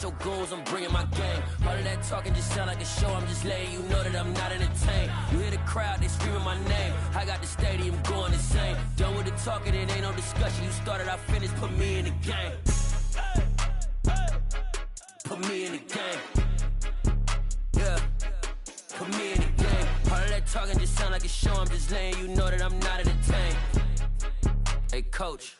Your goons, I'm bringing my game. All of that talking just sound like a show. I'm just letting you know that I'm not entertained. You hear the crowd, they screaming my name. I got the stadium going insane. Done with the talking, it ain't no discussion. You started, I finished, put me in the game. Put me in the game. Yeah. Put me in the game. All of that talking just sound like a show. I'm just letting you know that I'm not entertained. Hey, coach.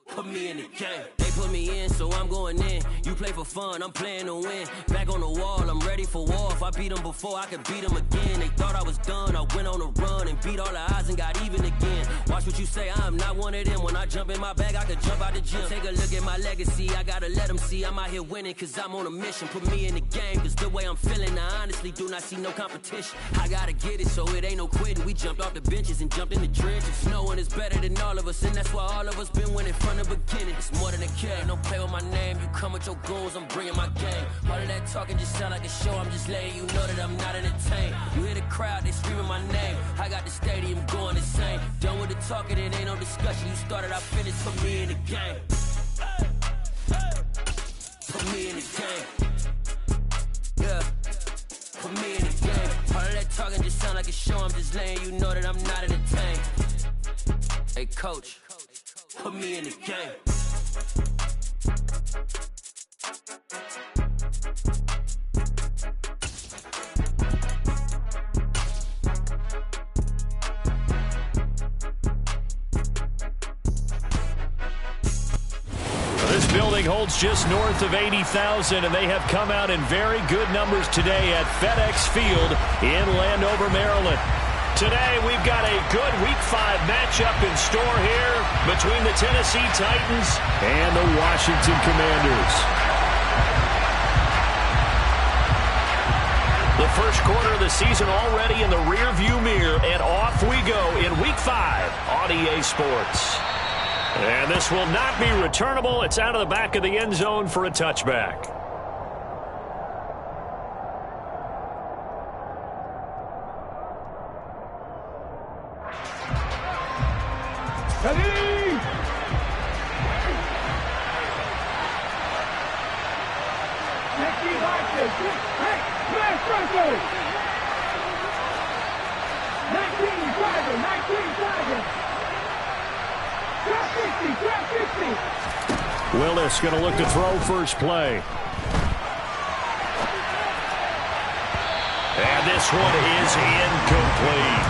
Put me in the game. They put me in, so I'm going in. You play for fun, I'm playing to win. Back on the wall, I'm ready for war. If I beat them before, I could beat them again. They thought I was done, I went on a run and beat all the odds and got even again. Watch what you say, I'm not one of them. When I jump in my bag, I could jump out the gym. Take a look at my legacy, I gotta let them see I'm out here winning, cause I'm on a mission. Put me in the game, cause the way I'm feeling, I honestly do not see no competition. I gotta get it, so it ain't no quitting. We jumped off the benches and jumped in the trenches. No one is better than all of us, and that's why all of us been winning from the beginning. It's more than a game, don't play with my name. You come with your goons, I'm bringing my game. All of that talking just sound like a show. I'm just letting you know that I'm not entertained. You hear the crowd, they screaming my name. I got the stadium going insane. Done with the talking, it ain't no discussion. You started, I finished, put me in the game. Put me in the game. Yeah. Put me in the game. All of that talking just sound like a show. I'm just letting you know that I'm not entertained. Hey, coach. Put me in the game. This building holds just north of 80,000, and they have come out in very good numbers today at FedEx Field in Landover, Maryland. Today, we've got a good Week 5 matchup in store here between the Tennessee Titans and the Washington Commanders. The first quarter of the season already in the rearview mirror, and off we go in Week 5 on EA Sports. And this will not be returnable. It's out of the back of the end zone for a touchback. Willis going to look to throw first play. And this one is incomplete.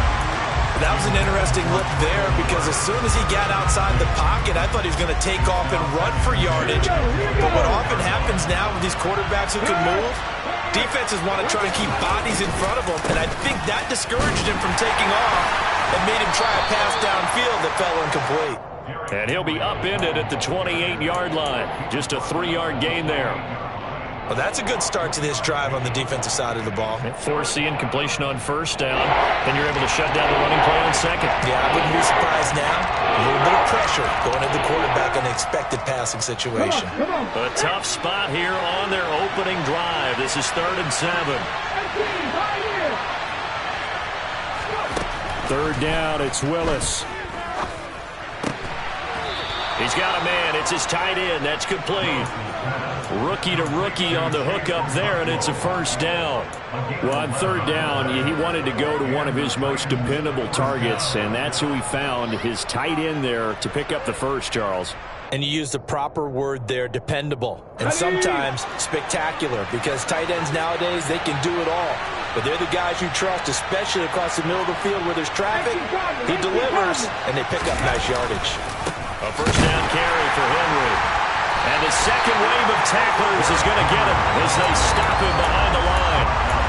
That was an interesting look there because as soon as he got outside the pocket, I thought he was going to take off and run for yardage. But what often happens now with these quarterbacks who can move, defenses want to try and keep bodies in front of them, and I think that discouraged him from taking off and made him try a pass downfield that fell incomplete. And he'll be upended at the 28-yard line. Just a 3-yard gain there. Well, that's a good start to this drive on the defensive side of the ball. Force the incompletion on first down, and you're able to shut down the running play on second. Yeah, I wouldn't be surprised now. A little bit of pressure going at the quarterback in an expected passing situation. A tough spot here on their opening drive. This is 3rd and 7. 3rd down, it's Willis. He's got a man. It's his tight end. That's complete. Rookie to rookie on the hookup there, and it's a first down. Well, on 3rd down, he wanted to go to one of his most dependable targets, and that's who he found, his tight end there, to pick up the first, Charles. And you use the proper word there, dependable, and sometimes spectacular, because tight ends nowadays, they can do it all. But they're the guys you trust, especially across the middle of the field where there's traffic. He delivers, and they pick up nice yardage. A first down carry for Henry. And the second wave of tacklers is going to get him as they stop him behind the line.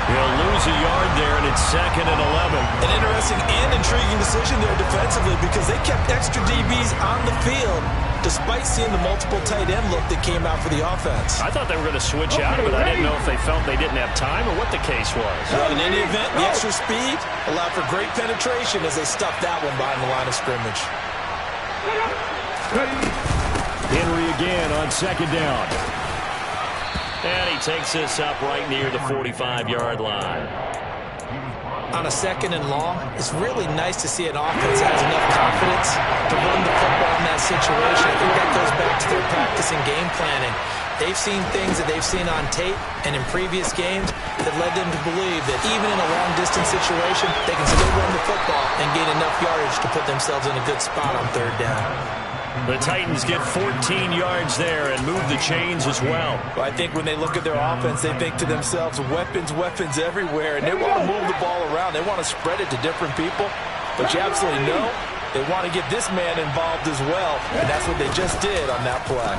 He'll lose a yard there, and it's 2nd and 11. An interesting and intriguing decision there defensively because they kept extra DBs on the field despite seeing the multiple tight end look that came out for the offense. I thought they were going to switch out of it. I didn't know if they felt they didn't have time or what the case was. Well, in any event, the extra speed allowed for great penetration as they stuffed that one behind the line of scrimmage. Henry again on 2nd down. And he takes this up right near the 45-yard line. On a 2nd and long, it's really nice to see an offense that has enough confidence to run the football in that situation. I think that goes back to their practice and game planning. They've seen things that they've seen on tape and in previous games that led them to believe that even in a long-distance situation, they can still run the football and gain enough yardage to put themselves in a good spot on 3rd down. The Titans get 14 yards there and move the chains as well. I think when they look at their offense, they think to themselves, weapons, weapons everywhere, and they want to move the ball around. They want to spread it to different people, but you absolutely know they want to get this man involved as well, and that's what they just did on that play.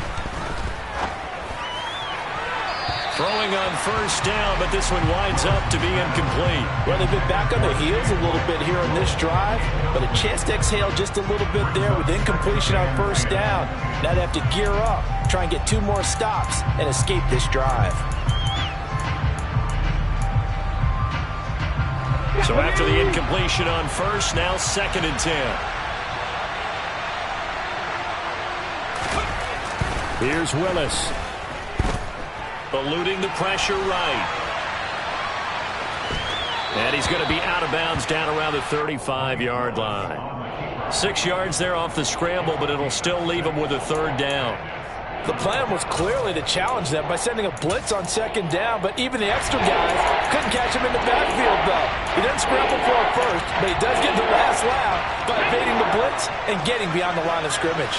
Throwing on 1st down, but this one winds up to be incomplete. Well, they've been back on their heels a little bit here on this drive, but a chance to exhale just a little bit there with incompletion on 1st down. Now they have to gear up, try and get 2 more stops, and escape this drive. So after the incompletion on 1st, now 2nd and 10. Here's Willis. Eluding the pressure right. And he's going to be out of bounds down around the 35-yard line. 6 yards there off the scramble, but it'll still leave him with a 3rd down. The plan was clearly to challenge them by sending a blitz on 2nd down, but even the extra guys couldn't catch him in the backfield, though. He doesn't scramble for a first, but he does get the last laugh by evading the blitz and getting beyond the line of scrimmage.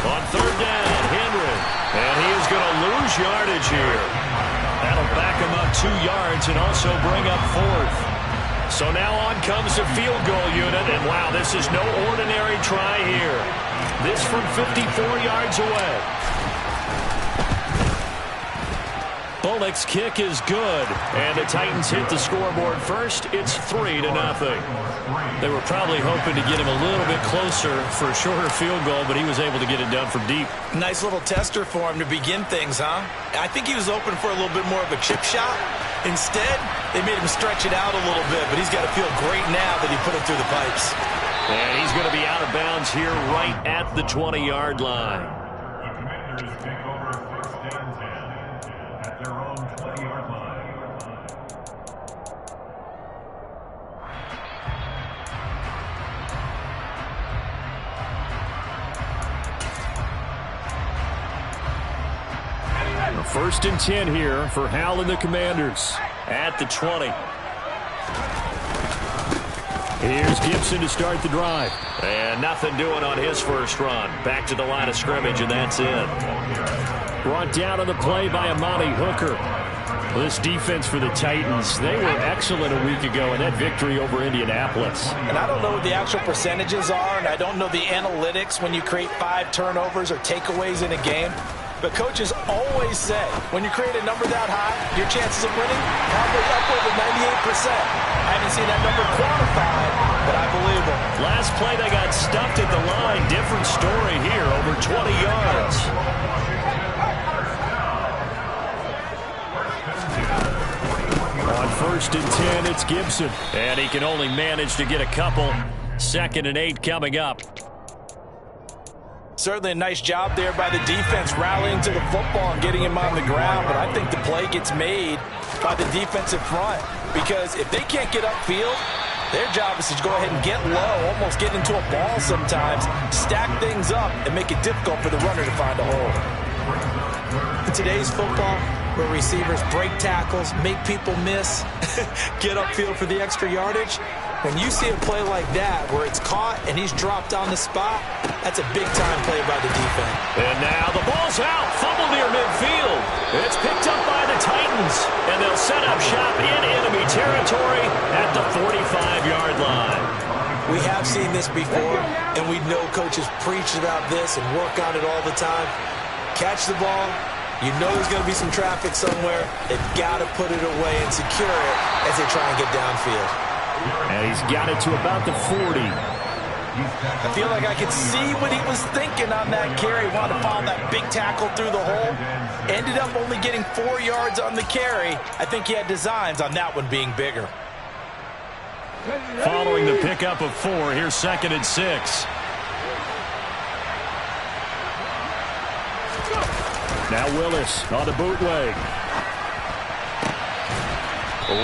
On 3rd down, Henry. And he is going to lose yardage here. That'll back him up 2 yards and also bring up 4th. So now on comes the field goal unit. And wow, this is no ordinary try here. This from 54 yards away. Bullock's kick is good. And the Titans hit the scoreboard first. It's 3-0. They were probably hoping to get him a little bit closer for a shorter field goal, but he was able to get it done from deep. Nice little tester for him to begin things, huh? I think he was open for a little bit more of a chip shot. Instead, they made him stretch it out a little bit, but he's got to feel great now that he put it through the pipes. And he's going to be out of bounds here right at the 20-yard line. The Commanders take over 1st and 10 at their own 20-yard line. First and 10 here for Hal and the Commanders at the 20. Here's Gibson to start the drive. And nothing doing on his first run. Back to the line of scrimmage, and that's it. Brought down on the play by Amani Hooker. This defense for the Titans, they were excellent a week ago in that victory over Indianapolis. And I don't know what the actual percentages are, and I don't know the analytics when you create 5 turnovers or takeaways in a game. But coaches always say, when you create a number that high, your chances of winning probably upward of 98%. I haven't seen that number quantified, but I believe them. Last play, they got stuffed at the line. Different story here, over 20 yards. On 1st and 10, it's Gibson. And he can only manage to get a couple. 2nd and 8 coming up. Certainly a nice job there by the defense rallying to the football and getting him on the ground, but I think the play gets made by the defensive front because if they can't get upfield, their job is to go ahead and get low, almost get into a ball sometimes, stack things up, and make it difficult for the runner to find a hole. In today's football, where receivers break tackles, make people miss, get upfield for the extra yardage, when you see a play like that where it's caught and he's dropped on the spot, that's a big-time play by the defense. And now the ball's out. Fumble near midfield. It's picked up by the Titans. And they'll set up shop in enemy territory at the 45-yard line. We have seen this before, and we know coaches preach about this and work on it all the time. Catch the ball. You know there's going to be some traffic somewhere. They've got to put it away and secure it as they try and get downfield. And he's got it to about the 40. I feel like I could see what he was thinking on that carry. Wanted to follow that big tackle through the hole. Ended up only getting 4 yards on the carry. I think he had designs on that one being bigger. Following the pickup of 4, here's 2nd and 6. Now Willis on the bootleg.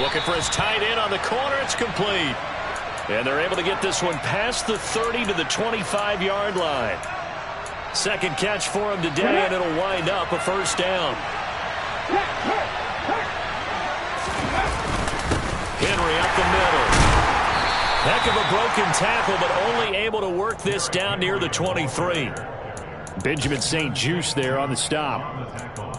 Looking for his tight end on the corner. It's complete. And they're able to get this one past the 30 to the 25-yard line. Second catch for him today, and it'll wind up a first down. Henry up the middle. Heck of a broken tackle, but only able to work this down near the 23. Benjamin St. Juste there on the stop.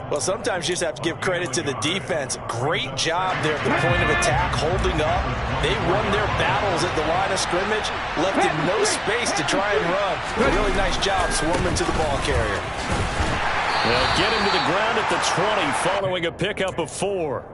Well, sometimes you just have to give credit to the defense. Great job there at the point of attack, holding up. They won their battles at the line of scrimmage, left him no space to try and run. A really nice job swarming to the ball carrier. They'll get him to the ground at the 20 following a pickup of 4.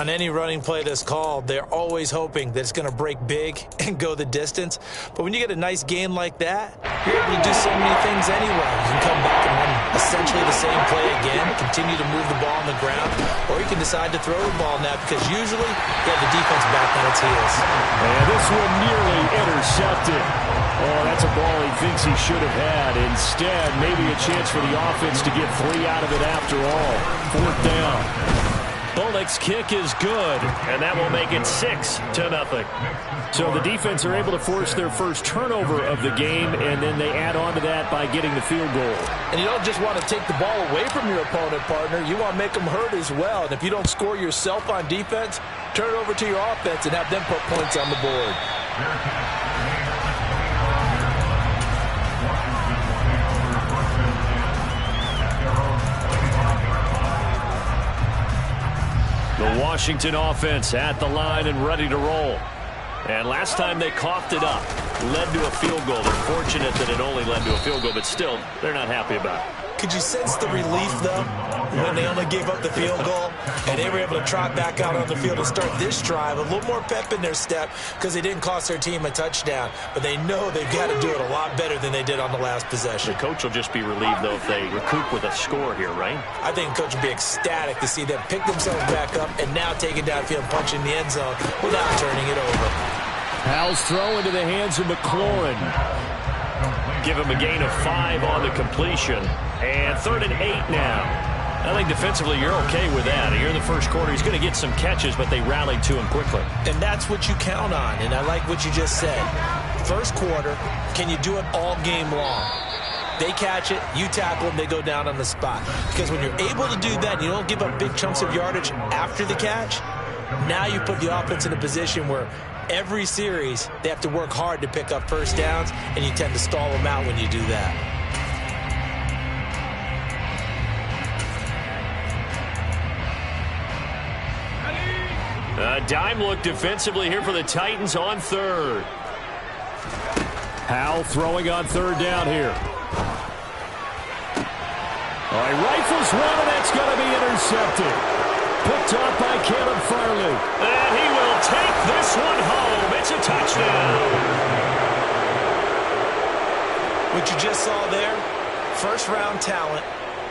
On any running play that's called, they're always hoping that it's going to break big and go the distance. But when you get a nice gain like that, you're able to do so many things anyway. You can come back and run essentially the same play again, continue to move the ball on the ground, or you can decide to throw the ball now because usually you have the defense back on its heels. And this one nearly intercepted. Oh, that's a ball he thinks he should have had. Instead, maybe a chance for the offense to get 3 out of it after all. 4th down. Bullock's kick is good, and that will make it 6-0. So the defense are able to force their first turnover of the game, and then they add on to that by getting the field goal. And you don't just want to take the ball away from your opponent, partner. You want to make them hurt as well. And if you don't score yourself on defense, turn it over to your offense and have them put points on the board. The Washington offense at the line and ready to roll. And last time they coughed it up, led to a field goal. They're fortunate that it only led to a field goal, but still, they're not happy about it. Could you sense the relief, though, when they only gave up the field goal and they were able to trot back out on the field and start this drive? A little more pep in their step because they didn't cost their team a touchdown, but they know they've got to do it a lot better than they did on the last possession. The coach will just be relieved, though, if they recoup with a score here, right? I think the coach will be ecstatic to see them pick themselves back up and now take it downfield, punch in the end zone without turning it over. Howell's throw into the hands of McLaurin. Give him a gain of 5 on the completion. And 3rd and 8 now. I think defensively you're okay with that. Here in the first quarter, he's going to get some catches, but they rallied to him quickly. And that's what you count on, and I like what you just said. First quarter, can you do it all game long? They catch it, you tackle them, they go down on the spot. Because when you're able to do that, and you don't give up big chunks of yardage after the catch, now you put the offense in a position where every series they have to work hard to pick up first downs, and you tend to stall them out when you do that. A dime look defensively here for the Titans on 3rd. Howell throwing on 3rd down here. Oh, he rifles one, and that's going to be intercepted. Picked off by Caleb Farley. And he will take this one home. It's a touchdown. What you just saw there, first-round talent,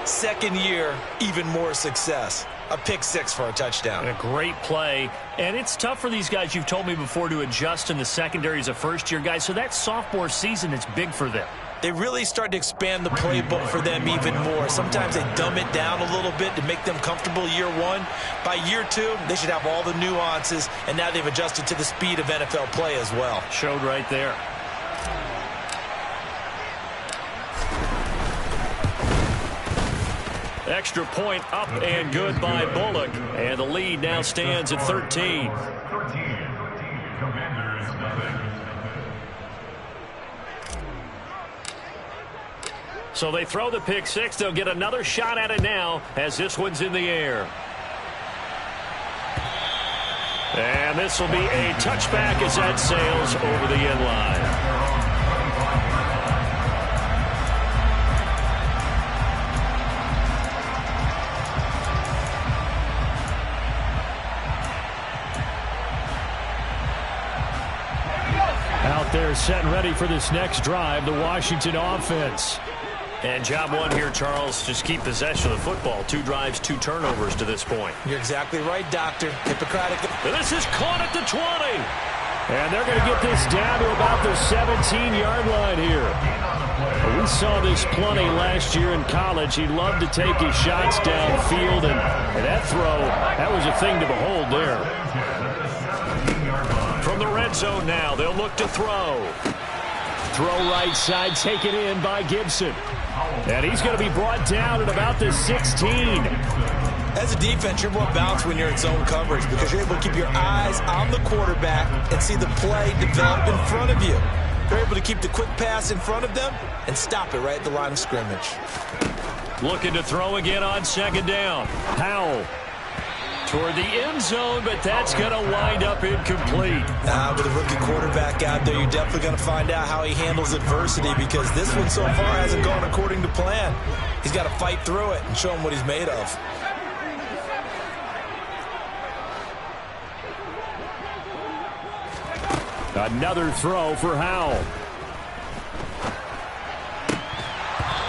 second year, even more success. A pick 6 for a touchdown. A great play. And it's tough for these guys, you've told me before, to adjust in the secondary as a first-year guy. So that sophomore season is big for them. They really start to expand the playbook for them even more. Sometimes they dumb it down a little bit to make them comfortable year 1. By year 2, they should have all the nuances, and now they've adjusted to the speed of NFL play as well. Showed right there. Extra point up and good by Bullock. And the lead now stands at 13. Commanders nothing. So they throw the pick 6. They'll get another shot at it now as this one's in the air. And this will be a touchback as that sails over the end line. Out there set and ready for this next drive, the Washington offense. And job 1 here, Charles, just keep possession of the football. 2 drives, 2 turnovers to this point. You're exactly right, Doctor. Hippocratic. And this is caught at the 20. And they're going to get this down to about the 17-yard line here. We saw this plenty last year in college. He loved to take his shots downfield, and that throw, that was a thing to behold there. From the red zone now, they'll look to throw. Throw right side, taken in by Gibson. And he's going to be brought down at about the 16. As a defense, you're more balanced when you're in zone coverage because you're able to keep your eyes on the quarterback and see the play develop in front of you. They're able to keep the quick pass in front of them and stop it right at the line of scrimmage. Looking to throw again on second down. Powell toward the end zone, but that's going to wind up incomplete. With a rookie quarterback out there, you're definitely going to find out how he handles adversity because this one so far hasn't gone according to plan. He's got to fight through it and show him what he's made of. Another throw for Howell.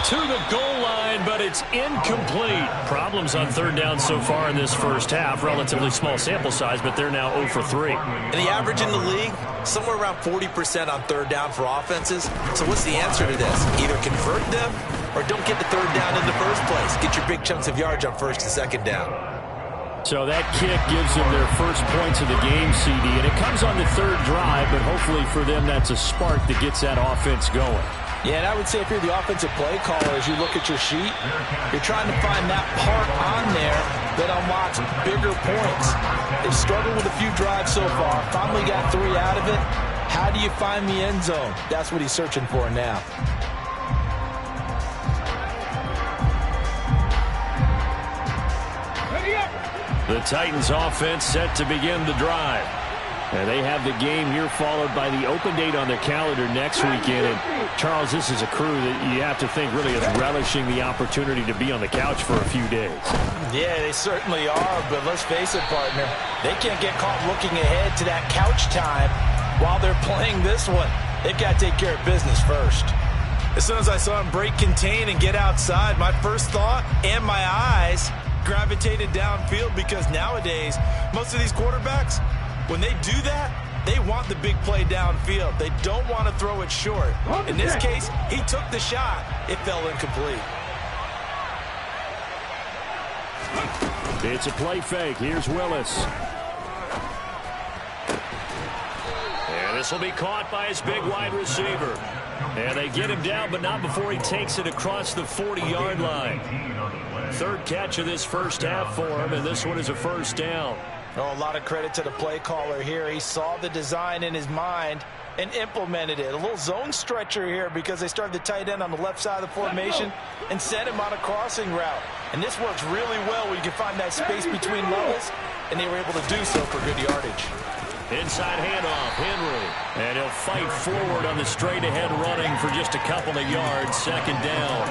To the goal line, but it's incomplete. Problems on third down so far in this first half. Relatively small sample size, but they're now 0 for 3. And the average in the league, somewhere around 40% on third down for offenses. So what's the answer to this? Either convert them or don't get the third down in the first place. Get your big chunks of yards on first and second down. So that kick gives them their first points of the game, CD, and it comes on the third drive, but hopefully for them that's a spark that gets that offense going. Yeah, and I would say if you're the offensive play caller, as you look at your sheet, you're trying to find that part on there that unlocks bigger points. They've struggled with a few drives so far, finally got 3 out of it. How do you find the end zone? That's what he's searching for now. The Titans offense set to begin the drive. And they have the game here followed by the open date on their calendar next weekend. And Charles, this is a crew that you have to think really is relishing the opportunity to be on the couch for a few days. Yeah, they certainly are, but let's face it, partner. They can't get caught looking ahead to that couch time while they're playing this one. They've got to take care of business first. As soon as I saw him break contain and get outside, my first thought and my eyes gravitated downfield because nowadays, most of these quarterbacks, when they do that, they want the big play downfield. They don't want to throw it short. In this case, he took the shot. It fell incomplete. It's a play fake. Here's Willis. And this will be caught by his big wide receiver. And they get him down, but not before he takes it across the 40-yard line. Third catch of this first half for him, and this one is a first down. Oh, a lot of credit to the play caller here. He saw the design in his mind and implemented it. A little zone stretcher here because they started the tight end on the left side of the formation and sent him on a crossing route. And this works really well when you can find that space between levels, and they were able to do so for good yardage. Inside handoff, Henry. And he'll fight forward on the straight-ahead running for just a couple of yards. Second down.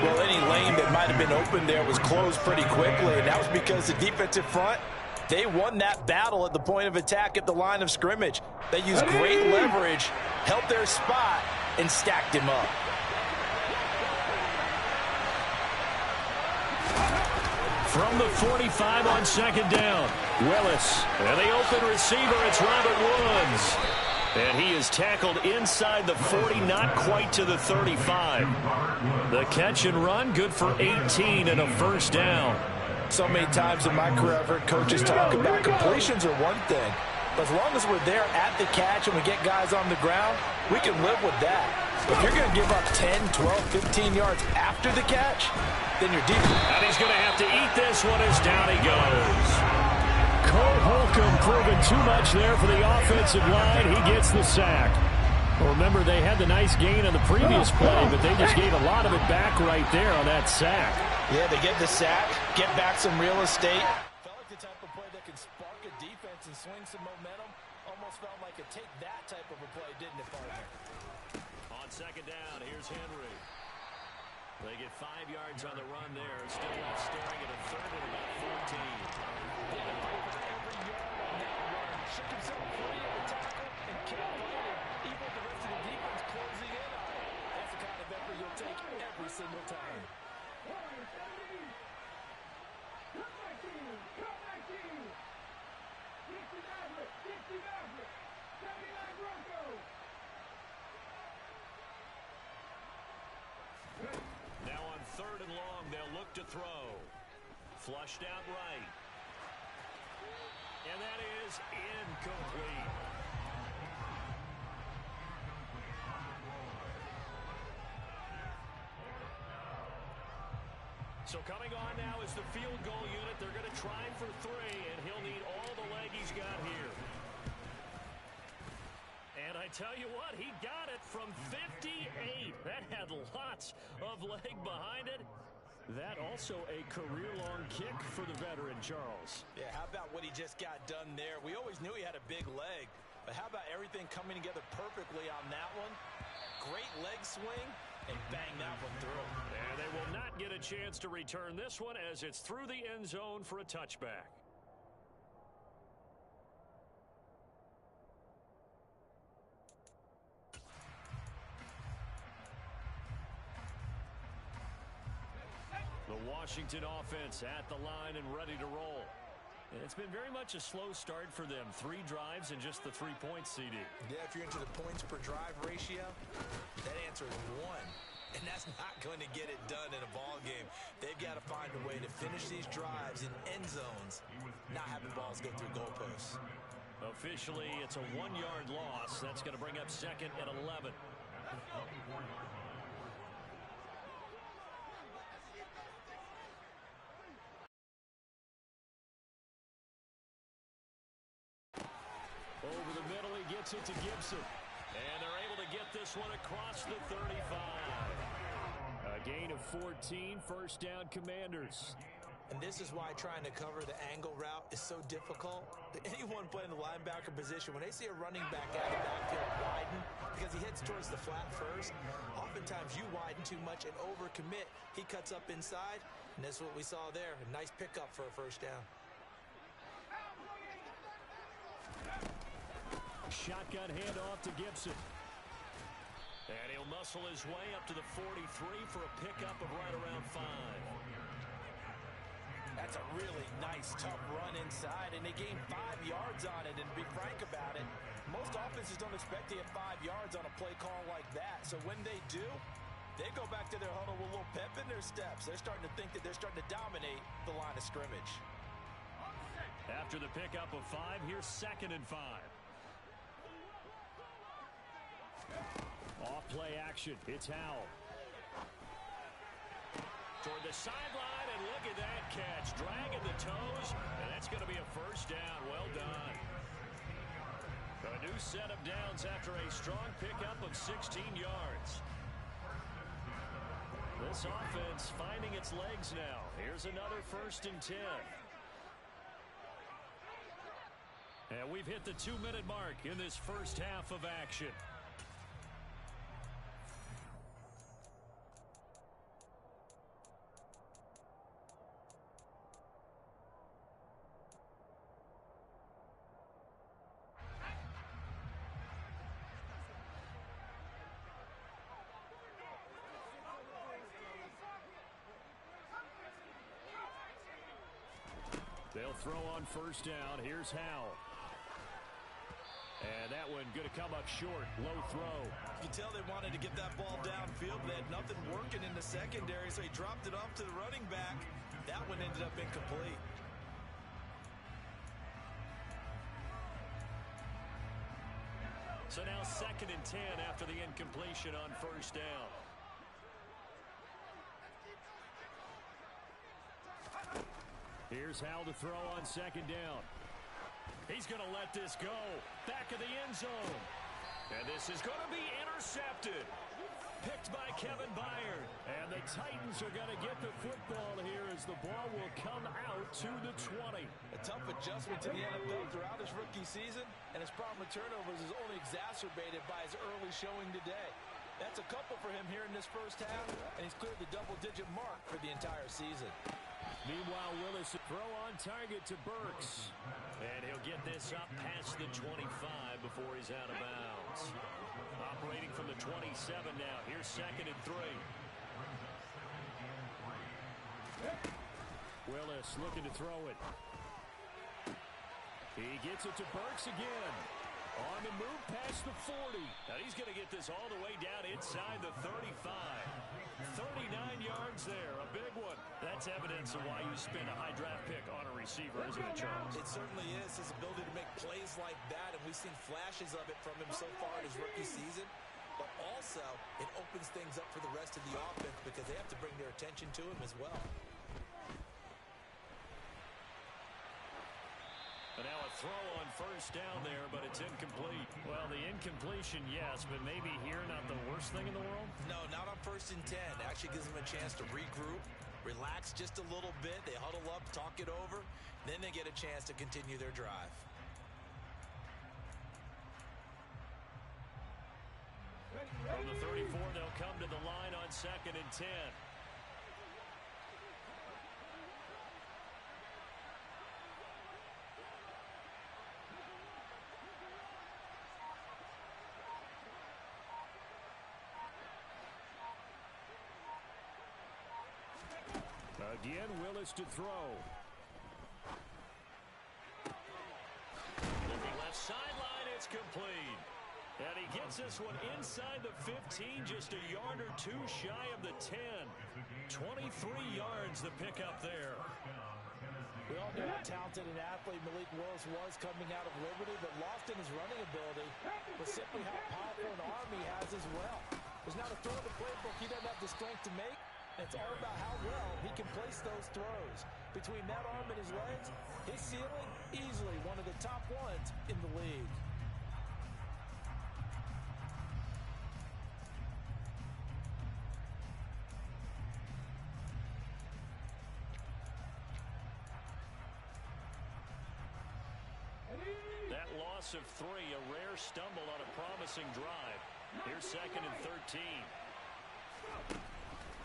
Well, any lane that might have been open there was closed pretty quickly, and that was because the defensive front, they won that battle at the point of attack at the line of scrimmage. They used great leverage, held their spot, and stacked him up. From the 45 on second down, Willis. And the open receiver, it's Robert Woods. And he is tackled inside the 40, not quite to the 35. The catch and run, good for 18 and a first down. So many times in my career, I've heard coaches talk about completions are one thing. But as long as we're there at the catch and we get guys on the ground, we can live with that. But if you're going to give up 10, 12, 15 yards after the catch, then you're deep. And he's going to have to eat this one as down he goes. Cole Holcomb proving too much there for the offensive line. He gets the sack. Well, remember, they had the nice gain on the previous play, but they just gave a lot of it back right there on that sack. Yeah, they get the sack, get back some real estate. Felt like the type of play that can spark a defense and swing some momentum. Almost felt like a take that type of a play, didn't it, partner? On second down, here's Henry. They get 5 yards on the run there. Still left staring at a third and about 14. Shook himself free of the tackle and kept fighting, even with the rest of the defense closing in on it. That's the kind of effort you'll take every single time. Now on 3rd and long, they'll look to throw. Flushed out right. And that is incomplete. So coming on now is the field goal unit. They're going to try for 3, and he'll need all the leg he's got here. And I tell you what, he got it from 58. That had lots of leg behind it. That also a career-long kick for the veteran, Charles. Yeah, how about what he just got done there? We always knew he had a big leg, but how about everything coming together perfectly on that one? Great leg swing, and bang that one through. And they will not get a chance to return this one as it's through the end zone for a touchback. The Washington offense at the line and ready to roll. And it's been very much a slow start for them. 3 drives and just the 3 points, CD. Yeah, if you're into the points per drive ratio, that answer is 1. And that's not going to get it done in a ball game. They've got to find a way to finish these drives in end zones, not having balls go through goalposts. Officially, it's a 1-yard loss. That's going to bring up 2nd and 11. Over the middle, he gets it to Gibson. And they're able to get this one across the 35. A gain of 14, 1st down, Commanders. And this is why trying to cover the angle route is so difficult. Anyone playing the linebacker position, when they see a running back out of the backfield widen, because he heads towards the flat first, oftentimes you widen too much and overcommit. He cuts up inside, and that's what we saw there. A nice pickup for a 1st down. Shotgun handoff to Gibson. And he'll muscle his way up to the 43 for a pickup of right around 5. That's a really nice, tough run inside, and they gained 5 yards on it. And to be frank about it, most offenses don't expect to get 5 yards on a play call like that. So when they do, they go back to their huddle with a little pep in their steps. They're starting to think that they're starting to dominate the line of scrimmage. After the pickup of 5, here's 2nd and 5. Off play action. It's Howell. Toward the sideline, and look at that catch. Dragging the toes, and that's going to be a 1st down. Well done. A new set of downs after a strong pickup of 16 yards. This offense finding its legs now. Here's another 1st and 10. And we've hit the 2-minute mark in this first half of action. They'll throw on 1st down. Here's Howell. And that one going to come up short. Low throw. You can tell they wanted to get that ball downfield, but they had nothing working in the secondary, so he dropped it off to the running back. That one ended up incomplete. So now 2nd and 10 after the incompletion on 1st down. Here's Howell to throw on 2nd down. He's going to let this go. Back of the end zone. And this is going to be intercepted. Picked by Kevin Byard. And the Titans are going to get the football here as the ball will come out to the 20. A tough adjustment to the NFL throughout his rookie season, and his problem with turnovers is only exacerbated by his early showing today. That's a couple for him here in this first half, and he's cleared the double-digit mark for the entire season. Meanwhile, Willis throw on target to Burks. And he'll get this up past the 25 before he's out of bounds. Operating from the 27 now. Here's 2nd and 3. Willis looking to throw it. He gets it to Burks again. On the move past the 40. Now he's going to get this all the way down inside the 35. 30 39 yards there, a big one. That's evidence of why you spend a high draft pick on a receiver, isn't it, Charles? It certainly is, his ability to make plays like that, and we've seen flashes of it from him so far in his rookie season. But also, it opens things up for the rest of the offense because they have to bring their attention to him as well. And now a throw on first down there, but it's incomplete. Well, the incompletion, yes, but maybe here not the worst thing in the world? No, not on 1st and 10. Actually gives them a chance to regroup, relax just a little bit. They huddle up, talk it over. Then they get a chance to continue their drive. From the 34, they'll come to the line on 2nd and 10. Again, Willis to throw. Looking left sideline, it's complete. And he gets this one inside the 15, just a yard or two shy of the 10. 23 yards the pickup there. We all know how talented an athlete Malik Willis was coming out of Liberty, but lost in his running ability was simply how powerful an arm he has as well. There's not a throw in the playbook he doesn't have the strength to make. It's all about how well he can place those throws. Between that arm and his legs, his ceiling, easily one of the top ones in the league. That loss of 3, a rare stumble on a promising drive. Here's 2nd and 13.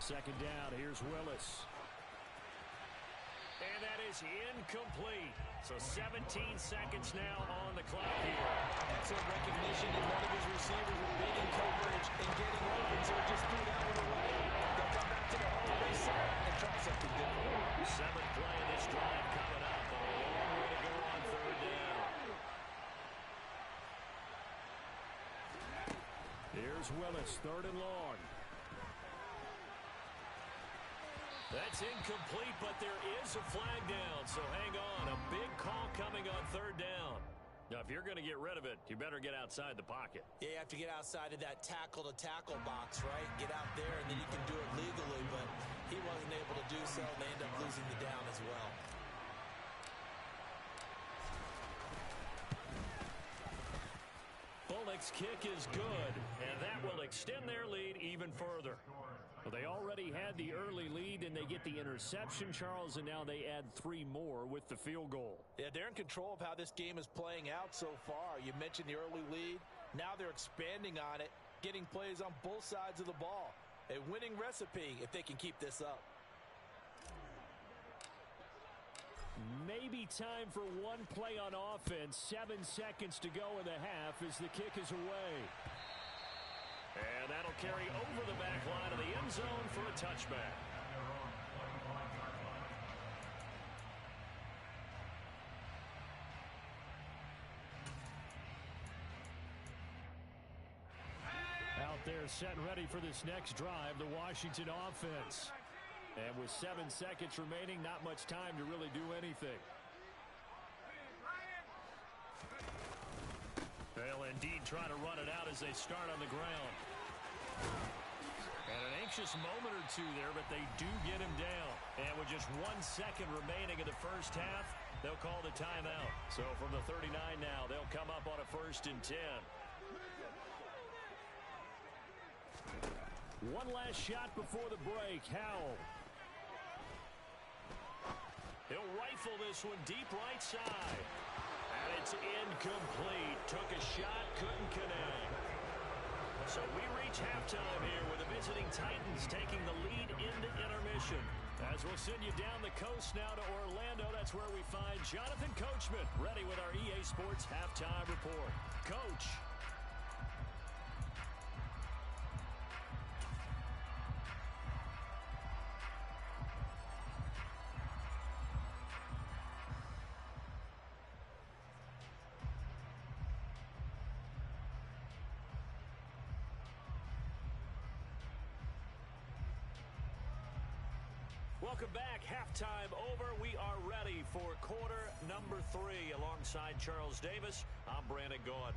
2nd down, here's Willis. And that is incomplete. So 17 seconds now on the clock here. Excellent recognition, and none of his receivers were beating coverage and getting open, so it just threw that one away. They'll come back to the home base and try something different. 7th play of this drive coming up. A long way to go on 3rd down. Here's Willis, 3rd and long. That's incomplete, but there is a flag down, so hang on. A big call coming on 3rd down. Now, if you're going to get rid of it, you better get outside the pocket. Yeah, you have to get outside of that tackle-to-tackle box, right? Get out there, and then you can do it legally, but he wasn't able to do so, and they end up losing the down as well. Bullock's kick is good, and that will extend their lead even further. Well, they already had the early lead, and they get the interception, Charles, and now they add 3 more with the field goal. Yeah, they're in control of how this game is playing out so far. You mentioned the early lead. Now they're expanding on it, getting plays on both sides of the ball. A winning recipe if they can keep this up. Maybe time for one play on offense. 7 seconds to go in the half as the kick is away. And that'll carry over the back line of the end zone for a touchback. Out there set and ready for this next drive, the Washington offense. And with 7 seconds remaining, not much time to really do anything. They'll indeed try to run it out as they start on the ground. And an anxious moment or two there, but they do get him down. And with just 1 second remaining in the first half, they'll call the timeout. So from the 39 now, they'll come up on a 1st and 10. One last shot before the break. Howell. He'll rifle this one deep right side. And it's incomplete. Took a shot, couldn't connect. So we reach halftime here with the visiting Titans taking the lead into intermission. As we'll send you down the coast now to Orlando, that's where we find Jonathan Coachman ready with our EA Sports halftime report. Coach. Welcome back. Halftime over. We are ready for quarter number 3. Alongside Charles Davis, I'm Brandon Gordon.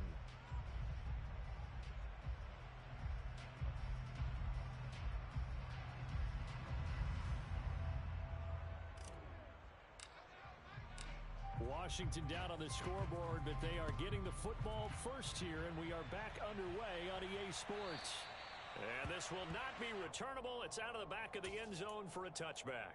Washington down on the scoreboard, but they are getting the football first here, and we are back underway on EA Sports. And this will not be returnable. It's out of the back of the end zone for a touchback.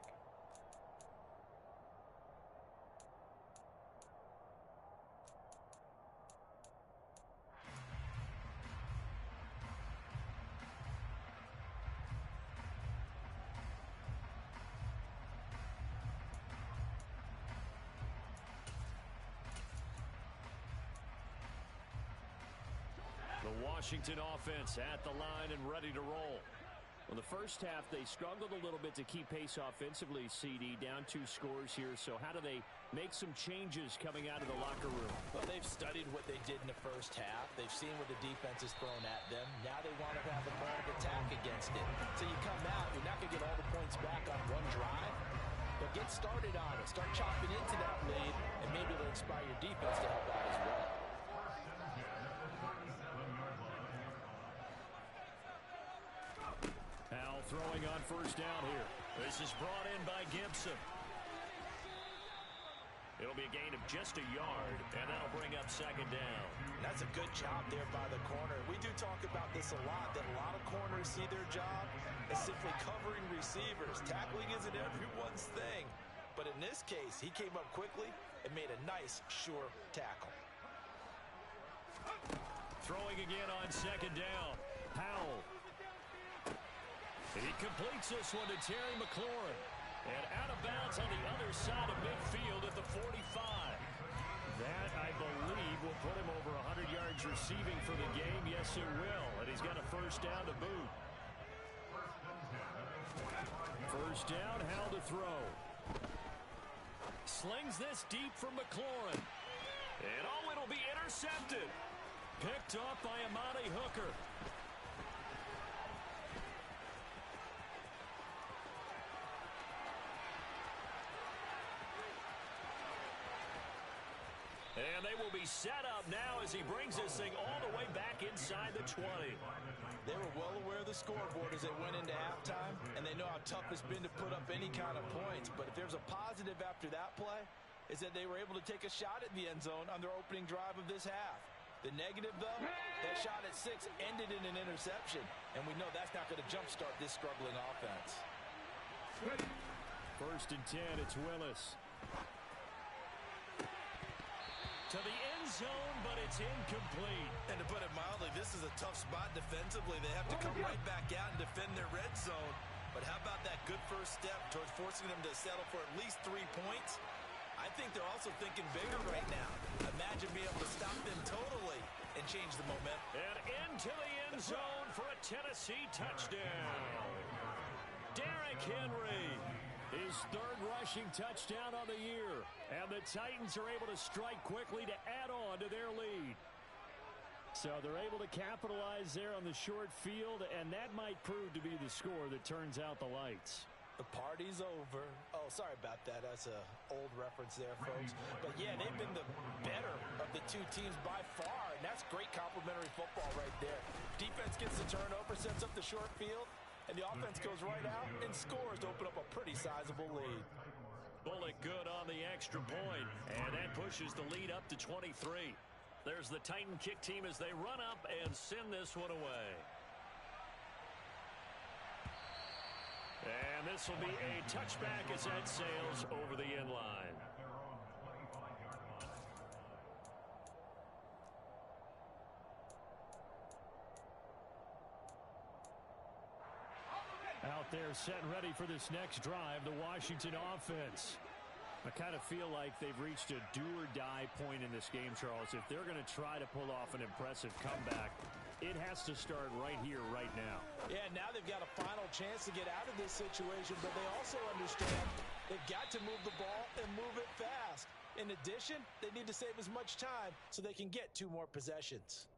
The Washington offense at the line and ready to roll. Well, the first half, they struggled a little bit to keep pace offensively, CD, down 2 scores here. So how do they make some changes coming out of the locker room? Well, they've studied what they did in the first half. They've seen what the defense has thrown at them. Now they want to have a plan of attack against it. So you come out, you're not going to get all the points back on one drive, but get started on it. Start chopping into that lead, and maybe it'll inspire your defense to help out as well. Powell throwing on first down here. This is brought in by Gibson. It'll be a gain of just a yard, and that'll bring up second down. That's a good job there by the corner. We do talk about this a lot, that a lot of corners see their job as simply covering receivers. Tackling isn't everyone's thing. But in this case, he came up quickly and made a nice, sure tackle. Throwing again on second down. Powell. He completes this one to Terry McLaurin. And out of bounds on the other side of midfield at the 45. That, I believe, will put him over 100 yards receiving for the game. Yes, it will. And he's got a first down to boot. First down, Howell to throw. Slings this deep from McLaurin. And oh, it'll be intercepted. Picked off by Amani Hooker. And they will be set up now as he brings this thing all the way back inside the 20. They were well aware of the scoreboard as they went into halftime, and they know how tough it's been to put up any kind of points. But if there's a positive after that play, is that they were able to take a shot at the end zone on their opening drive of this half. The negative, though, that shot at 6 ended in an interception, and we know that's not going to jumpstart this struggling offense. First and 10, it's Willis. To the end zone, but it's incomplete. And to put it mildly, this is a tough spot defensively. They have to come right back out and defend their red zone. But how about that good first step towards forcing them to settle for at least 3 points? I think they're also thinking bigger right now. Imagine being able to stop them totally and change the momentum. And into the end zone for a Tennessee touchdown. Derrick Henry. His 3rd rushing touchdown on the year. And the Titans are able to strike quickly to add on to their lead. So they're able to capitalize there on the short field, and that might prove to be the score that turns out the lights. The party's over. Oh, sorry about that. That's an old reference there, folks. But, yeah, they've been the better of the 2 teams by far, and that's great complimentary football right there. Defense gets the turnover, sets up the short field, and the offense goes right out and scores to open up a pretty sizable lead. Bullet good on the extra point, and that pushes the lead up to 23. There's the Titan kick team as they run up and send this one away. And this will be a touchback as that sails over the end line. Out there set and ready for this next drive, the Washington offense. I kind of feel like they've reached a do-or-die point in this game, Charles. If they're going to try to pull off an impressive comeback, it has to start right here, right now. Yeah, now they've got a final chance to get out of this situation, but they also understand they've got to move the ball and move it fast. In addition, they need to save as much time so they can get 2 more possessions.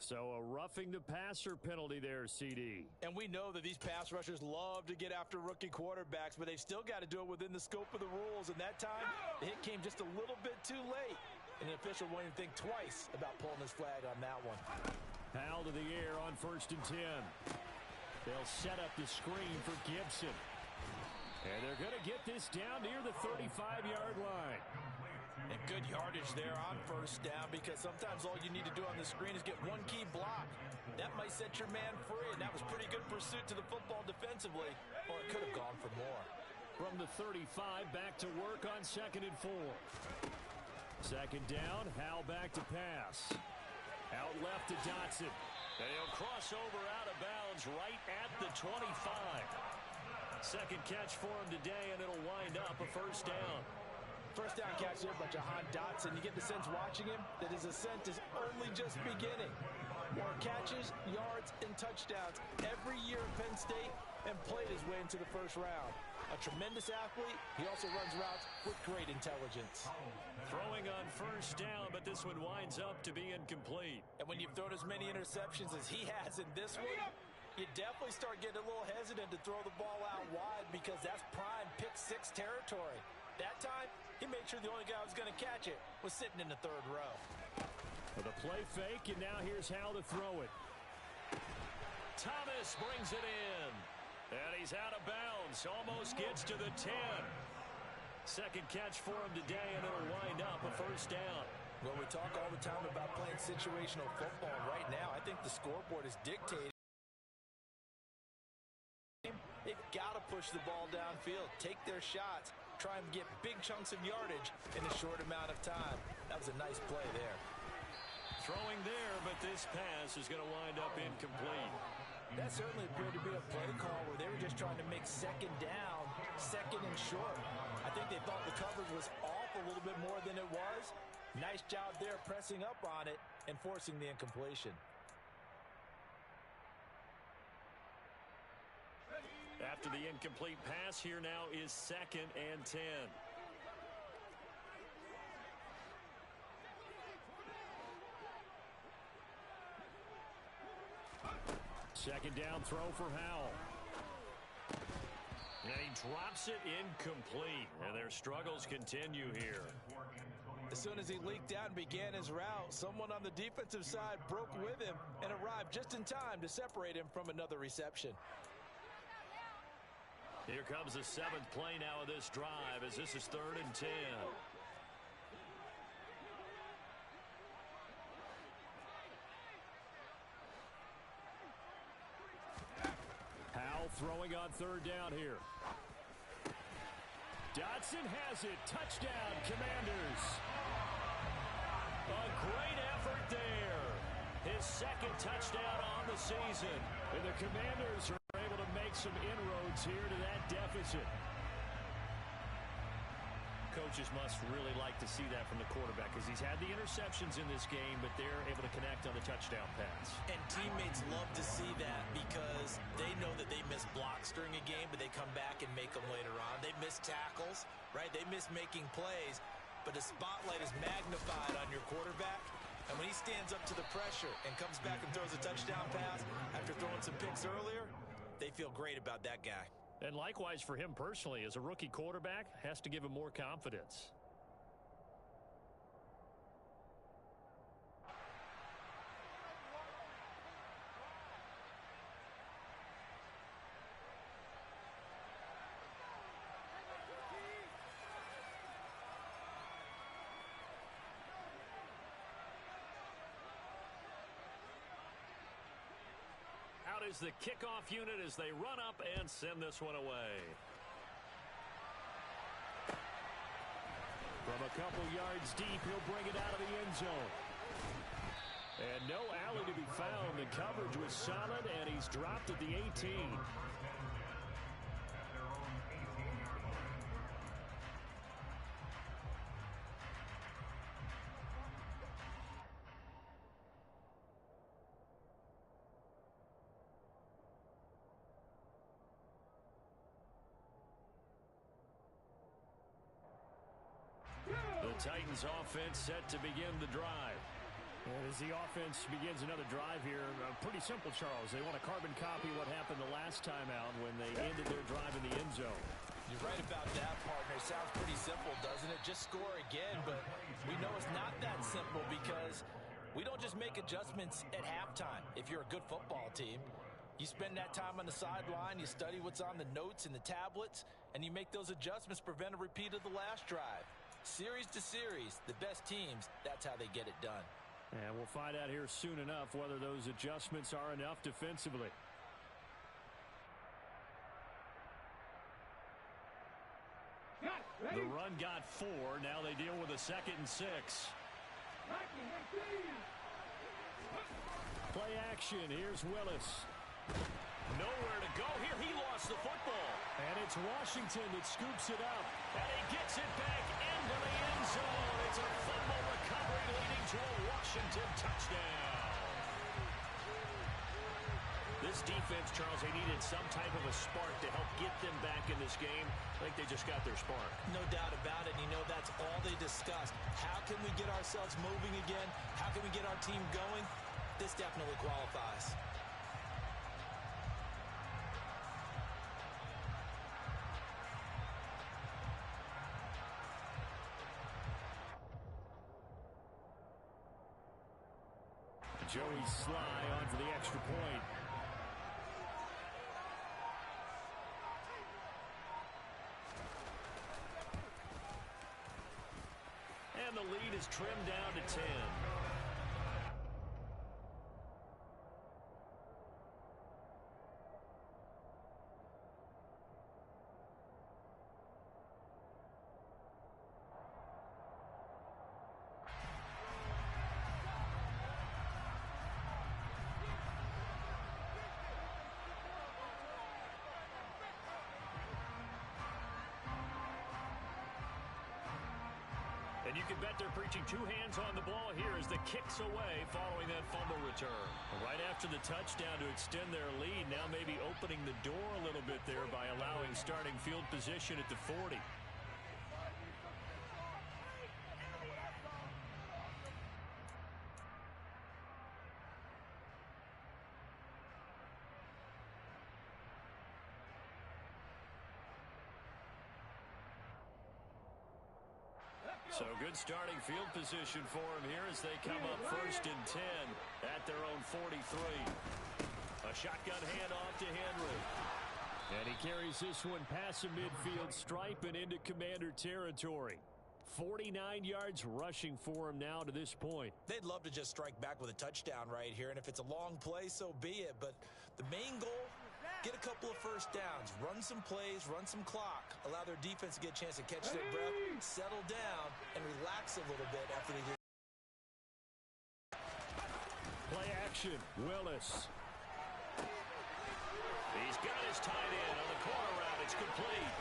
So a roughing the passer penalty there, CD. And we know that these pass rushers love to get after rookie quarterbacks, but they've still got to do it within the scope of the rules. And that time, the hit came just a little bit too late. And the official won't even think twice about pulling his flag on that one. Powell to the air on 1st and 10. They'll set up the screen for Gibson. And they're going to get this down near the 35-yard line. And good yardage there on 1st down, because sometimes all you need to do on the screen is get one key block. That might set your man free, and that was pretty good pursuit to the football defensively, or it could have gone for more. From the 35, back to work on 2nd and 4. 2nd down, Howell back to pass. Out left to Dotson. And he'll cross over out of bounds right at the 25. Second catch for him today, and it'll wind up a 1st down. 1st down catch there by Jahan Dotson. You get the sense watching him that his ascent is only just beginning. More catches, yards, and touchdowns every year at Penn State, and played his way into the 1st round. A tremendous athlete. He also runs routes with great intelligence. Throwing on 1st down, but this one winds up to be incomplete. And when you've thrown as many interceptions as he has in this one, you definitely start getting a little hesitant to throw the ball out wide, because that's prime pick 6 territory. That time, he made sure the only guy who was going to catch it was sitting in the 3rd row. For the play fake, and now here's how to throw it. Thomas brings it in. And he's out of bounds. Almost gets to the 10. Second catch for him today, and it'll wind up a 1st down. Well, we talk all the time about playing situational football. Right now, I think the scoreboard is dictating. They've got to push the ball downfield, take their shots, try and get big chunks of yardage in a short amount of time. That was a nice play there. Throwing there, but this pass is going to wind up incomplete. That certainly appeared to be a play call where they were just trying to make 2nd down, 2nd and short. I think they thought the coverage was off a little bit more than it was. Nice job there pressing up on it and forcing the incompletion. After the incomplete pass, here now is 2nd and 10. Second down throw for Howell. And he drops it incomplete. And their struggles continue here. As soon as he leaked out and began his route, someone on the defensive side broke with him and arrived just in time to separate him from another reception. Here comes the 7th play now of this drive, as this is 3rd and 10. Howell throwing on 3rd down here. Dotson has it. Touchdown, Commanders. A great effort there. His 2nd touchdown on the season. And the Commanders are able to make some inroads here to that deficit. Coaches must really like to see that from the quarterback, because he's had the interceptions in this game, but they're able to connect on the touchdown pass. And teammates love to see that, because they know that they miss blocks during a game, but they come back and make them later on. They miss tackles, right? They miss making plays, but the spotlight is magnified on your quarterback. And when he stands up to the pressure and comes back and throws a touchdown pass after throwing some picks earlier, they feel great about that guy. And likewise for him personally, as a rookie quarterback, has to give him more confidence. Out is the kickoff unit as they run up and send this one away. From a couple yards deep, he'll bring it out of the end zone. And no alley to be found. The coverage was solid, and he's dropped at the 18. The Titans offense set to begin the drive. And as the offense begins another drive here, pretty simple, Charles. They want to carbon copy what happened the last time out when they ended their drive in the end zone. You're right about that, partner. Sounds pretty simple, doesn't it? Just score again, but we know it's not that simple because we don't just make adjustments at halftime. If you're a good football team, you spend that time on the sideline, you study what's on the notes and the tablets, and you make those adjustments, prevent a repeat of the last drive. Series to series, the best teams, that's how they get it done. And we'll find out here soon enough whether those adjustments are enough defensively. The run got 4. Now they deal with a 2nd and 6. Play action. Here's Willis. Nowhere to go here. He lost the football. And it's Washington that scoops it up. And he gets it back into the end zone. It's a fumble recovery leading to a Washington touchdown. This defense, Charles, they needed some type of a spark to help get them back in this game. I think they just got their spark. No doubt about it. You know, that's all they discussed. How can we get ourselves moving again? How can we get our team going? This definitely qualifies. Joey Sly on for the extra point. And the lead is trimmed down to 10. And you can bet they're preaching 2 hands on the ball here as the kick's away following that fumble return. Right after the touchdown to extend their lead, now maybe opening the door a little bit there by allowing starting field position at the 40. So good starting field position for him here as they come up 1st and 10 at their own 43. A shotgun handoff to Henry. And he carries this one past the midfield stripe and into Commander territory. 49 yards rushing for him now to this point. They'd love to just strike back with a touchdown right here, and if it's a long play, so be it. But the main goal, get a couple of first downs, run some plays, run some clock, allow their defense to get a chance to catch their breath, settle down, and relax a little bit after they do. Play action, Willis. He's got his tight end on the corner route. It's complete.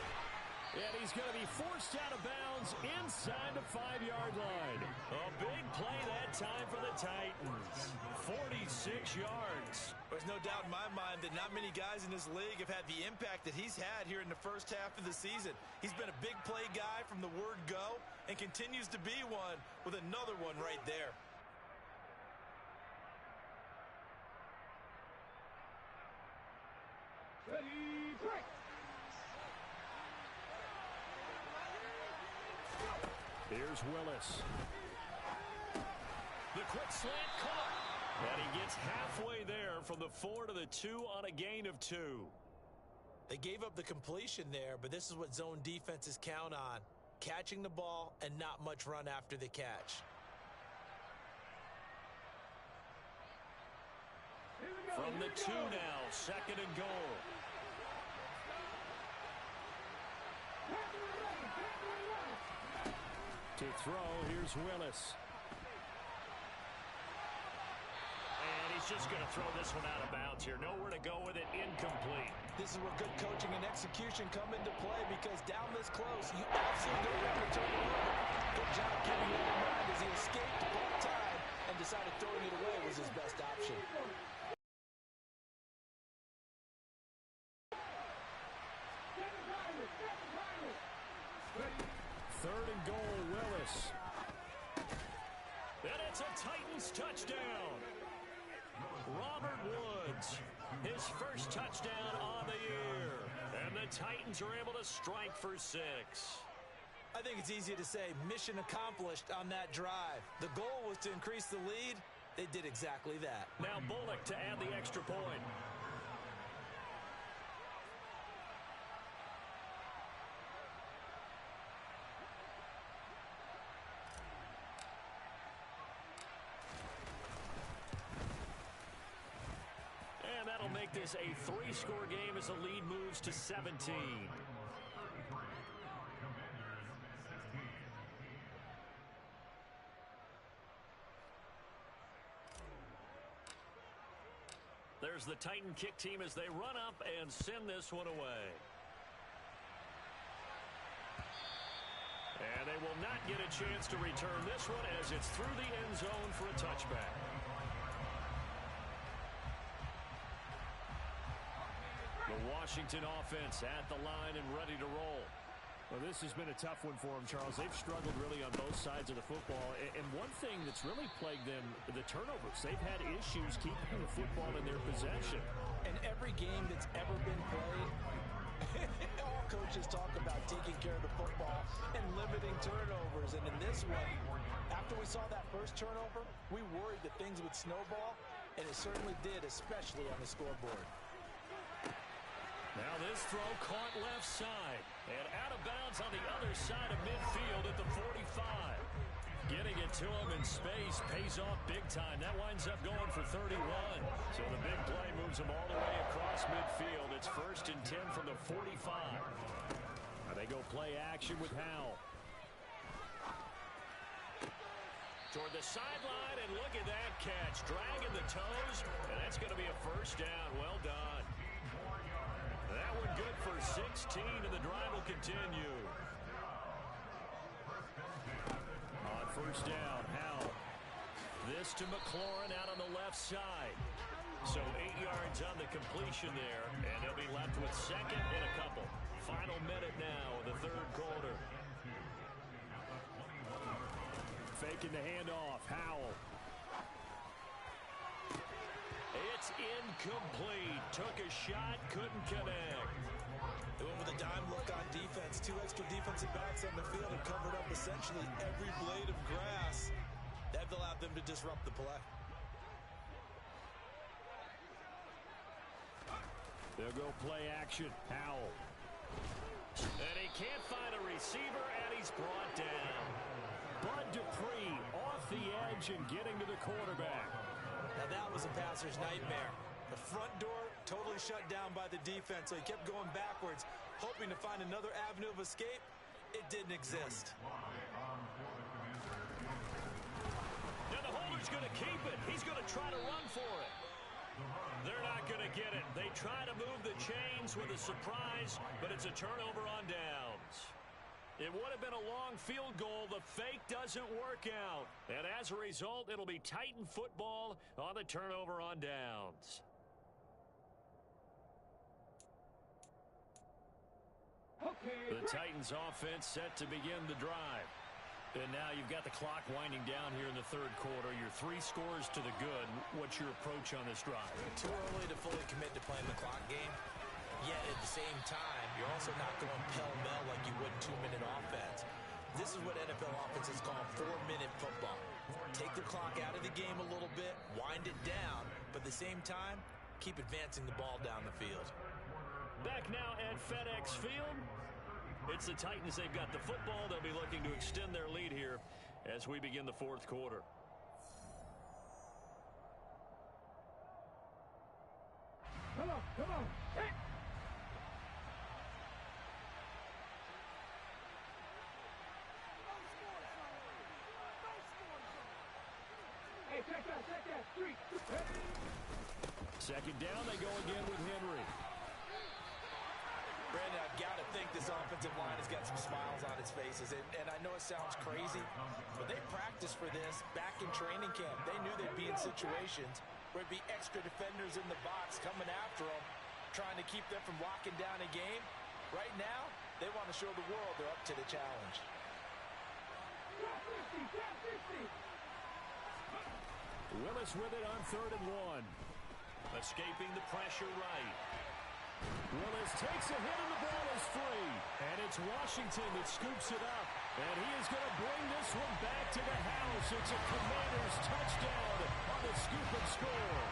And he's going to be forced out of bounds inside the 5-yard line. A big play that time for the Titans. 46 yards. There's no doubt in my mind that not many guys in this league have had the impact that he's had here in the first half of the season. He's been a big play guy from the word go and continues to be one with another one right there. Ready, break. Here's Willis. The quick slant caught. And he gets halfway there from the 4 to the 2 on a gain of 2. They gave up the completion there, but this is what zone defenses count on. Catching the ball and not much run after the catch. From the 2 now, 2nd and goal. To throw, here's Willis. And he's just going to throw this one out of bounds here. Nowhere to go with it, incomplete. This is where good coaching and execution come into play because down this close, you absolutely don't have to turn it over. Good job keeping it in mind as he escaped both time and decided throwing it away was his best option. Third and goal, Willis. And it's a Titans touchdown. Robert Woods, his first touchdown on the year. And the Titans are able to strike for 6. I think it's easy to say mission accomplished on that drive. The goal was to increase the lead. They did exactly that. Now Bullock to add the extra point. And that'll make this a 3-score game as the lead moves to 17. There's the Titan kick team as they run up and send this one away. And they will not get a chance to return this one as it's through the end zone for a touchback. The Washington offense at the line and ready to roll. Well, this has been a tough one for them, Charles. They've struggled really on both sides of the football. And one thing that's really plagued them, the turnovers. They've had issues keeping the football in their possession. In every game that's ever been played, all coaches talk about taking care of the football and limiting turnovers. And in this one, after we saw that first turnover, we worried that things would snowball, and it certainly did, especially on the scoreboard. Now this throw caught left side and out of bounds on the other side of midfield at the 45. Getting it to him in space pays off big time. That winds up going for 31. So the big play moves him all the way across midfield. It's 1st and 10 from the 45. Now they go play action with Howell. Toward the sideline, and look at that catch. Dragging the toes, and that's going to be a 1st down. Well done. That one good for 16, and the drive will continue. On 1st down, Howell. This to McLaurin out on the left side. So 8 yards on the completion there, and they'll be left with 2nd and a couple. Final minute now of the 3rd quarter. Faking the handoff, Howell. It's incomplete. Took a shot, couldn't connect. They went with a dime look on defense. 2 extra defensive backs on the field and covered up essentially every blade of grass. That allowed them to disrupt the play. They'll go play action. Howell. And he can't find a receiver, and he's brought down. Bud Dupree off the edge and getting to the quarterback. Now that was a passer's nightmare. The front door totally shut down by the defense, so he kept going backwards, hoping to find another avenue of escape. It didn't exist. Now the holder's going to keep it. He's going to try to run for it. They're not going to get it. They try to move the chains with a surprise, but it's a turnover on downs. It would have been a long field goal. The fake doesn't work out. And as a result, it'll be Titan football on the turnover on downs. The Titans offense set to begin the drive. And now you've got the clock winding down here in the 3rd quarter. You're 3 scores to the good. What's your approach on this drive? Too early to fully commit to playing the clock game. Yet at the same time, you're also not going pell-mell like you would 2-minute offense. This is what NFL offenses call 4-minute football. Take their clock out of the game a little bit, wind it down, but at the same time, keep advancing the ball down the field. Back now at FedEx Field. It's the Titans. They've got the football. They'll be looking to extend their lead here as we begin the 4th quarter. Come on, hit! Hey, check that, 3. 2nd down, they go again with Henry. Brandon, I've got to think this offensive line has got some smiles on its faces. And I know it sounds crazy, but they practiced for this back in training camp. They knew they'd be in situations where it'd be extra defenders in the box coming after them, trying to keep them from locking down a game. Right now, they want to show the world they're up to the challenge. Willis with it on 3rd and 1. Escaping the pressure right. Willis takes a hit and the ball is free. And it's Washington that scoops it up. And he is going to bring this one back to the house. It's a Commanders touchdown on the scoop and score.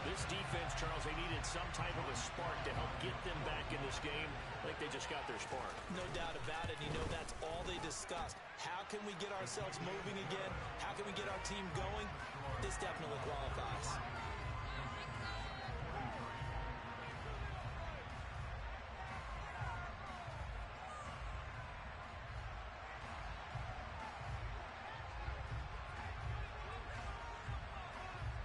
This defense, Charles, they needed some type of a spark to help get them back in this game. I think they just got their spark. No doubt about it. You know, that's all they discussed. How can we get ourselves moving again? How can we get our team going? This definitely qualifies.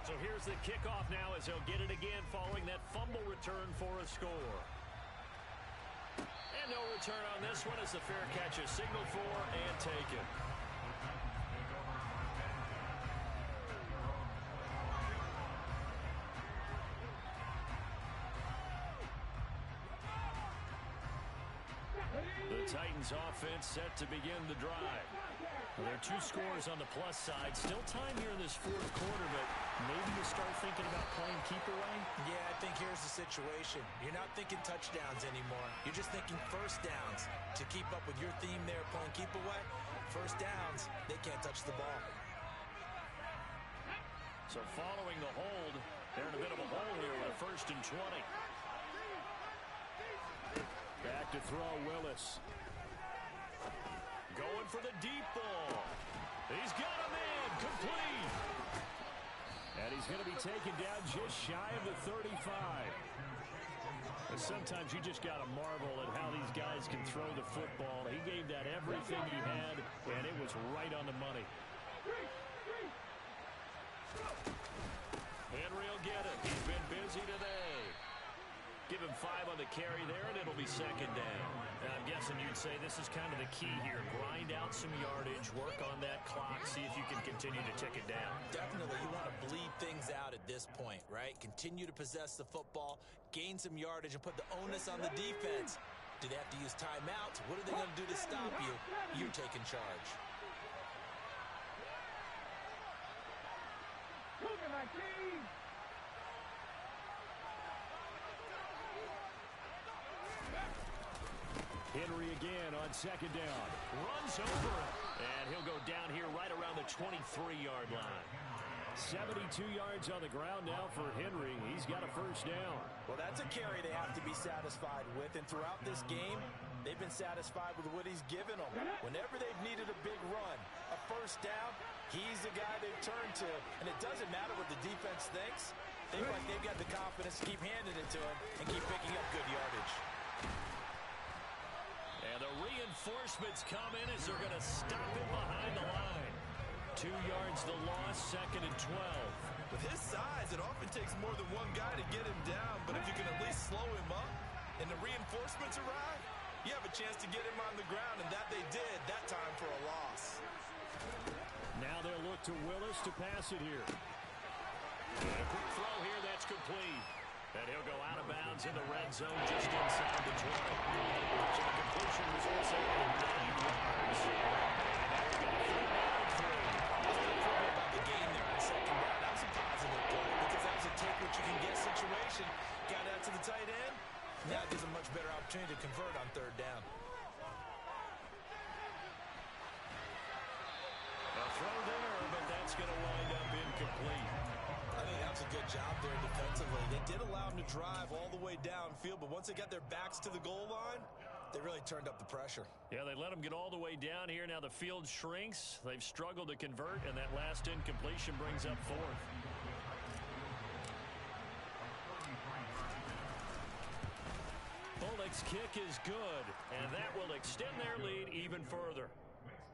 So here's the kickoff now as they'll get it again following that fumble return for a score. And no return on this one as the fair catch is signaled for and taken. The Titans offense set to begin the drive. Well, there are 2 scores on the plus side. Still time here in this 4th quarter, but maybe you start thinking about playing keep away? Yeah, I think here's the situation. You're not thinking touchdowns anymore. You're just thinking first downs. To keep up with your theme there, playing keep away, first downs, they can't touch the ball. So following the hold, they're in a bit of a hole here with a 1st and 20. Back to throw Willis. Going for the deep ball. He's got him in. Complete. And he's going to be taken down just shy of the 35. And sometimes you just got to marvel at how these guys can throw the football. He gave that everything he had, and it was right on the money. Henry will get it. He's been busy today. Give him 5 on the carry there, and it'll be 2nd down. And I'm guessing you'd say this is kind of the key here. Grind out some yardage, work on that clock, see if you can continue to tick it down. Definitely, you want to bleed things out at this point, right? Continue to possess the football, gain some yardage, and put the onus on the defense. Do they have to use timeouts? What are they going to do to stop you? You're taking charge. Henry again on 2nd down. Runs over it. And he'll go down here right around the 23-yard line. 72 yards on the ground now for Henry. He's got a 1st down. Well, that's a carry they have to be satisfied with. And throughout this game, they've been satisfied with what he's given them. Whenever they've needed a big run, a 1st down, he's the guy they've turned to. And it doesn't matter what the defense thinks. They feel like they've got the confidence to keep handing it to him and keep picking up good yardage. And the reinforcements come in as they're going to stop him behind the line. 2 yards the loss, 2nd and 12. With his size, it often takes more than one guy to get him down. But if you can at least slow him up and the reinforcements arrive, you have a chance to get him on the ground, and that they did that time for a loss. Now they'll look to Willis to pass it here. And a quick throw here that's complete. And he'll go out of bounds in the red zone just inside the 20. So the completion results in 9 yards. About the game there on 2nd down. That was a positive play because that was a take what you can get situation. Got out to the tight end. Now it gives a much better opportunity to convert on 3rd down. A throw there, but that's going to wind up incomplete. I think that's a good job there defensively. They did allow them to drive all the way downfield, but once they got their backs to the goal line, they really turned up the pressure. Yeah, they let them get all the way down here. Now the field shrinks. They've struggled to convert, and that last incompletion brings up 4th. Bullock's kick is good, and that will extend their lead even further.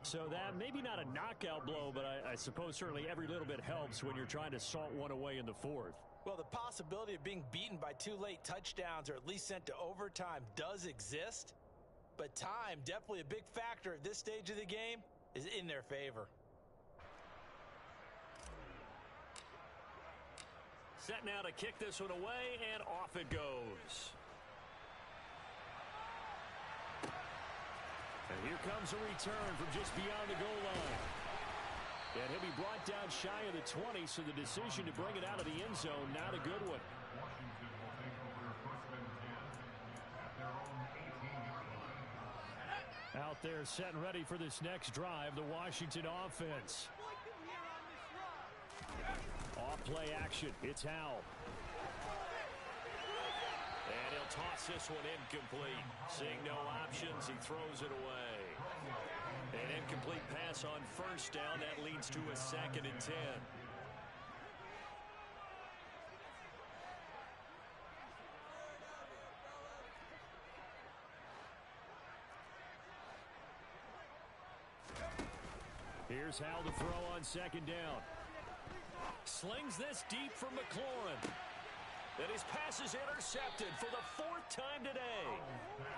So that maybe not a knockout blow, but I suppose certainly every little bit helps when you're trying to salt one away in the 4th. Well, the possibility of being beaten by 2 late touchdowns or at least sent to overtime does exist. But time, definitely a big factor at this stage of the game, is in their favor. Set now to kick this one away, and off it goes. And here comes a return from just beyond the goal line. And he'll be brought down shy of the 20, so the decision to bring it out of the end zone, not a good one. Washington will take over first and 10 at their own 18-yard line. Out there set and ready for this next drive, the Washington offense. Off play action. It's Howell. And he'll toss this one incomplete. Seeing no options, he throws it away. An incomplete pass on first down. That leads to a 2nd and 10. Here's Howell to throw on 2nd down. Slings this deep from McLaurin. And his pass is intercepted for the 4th time today.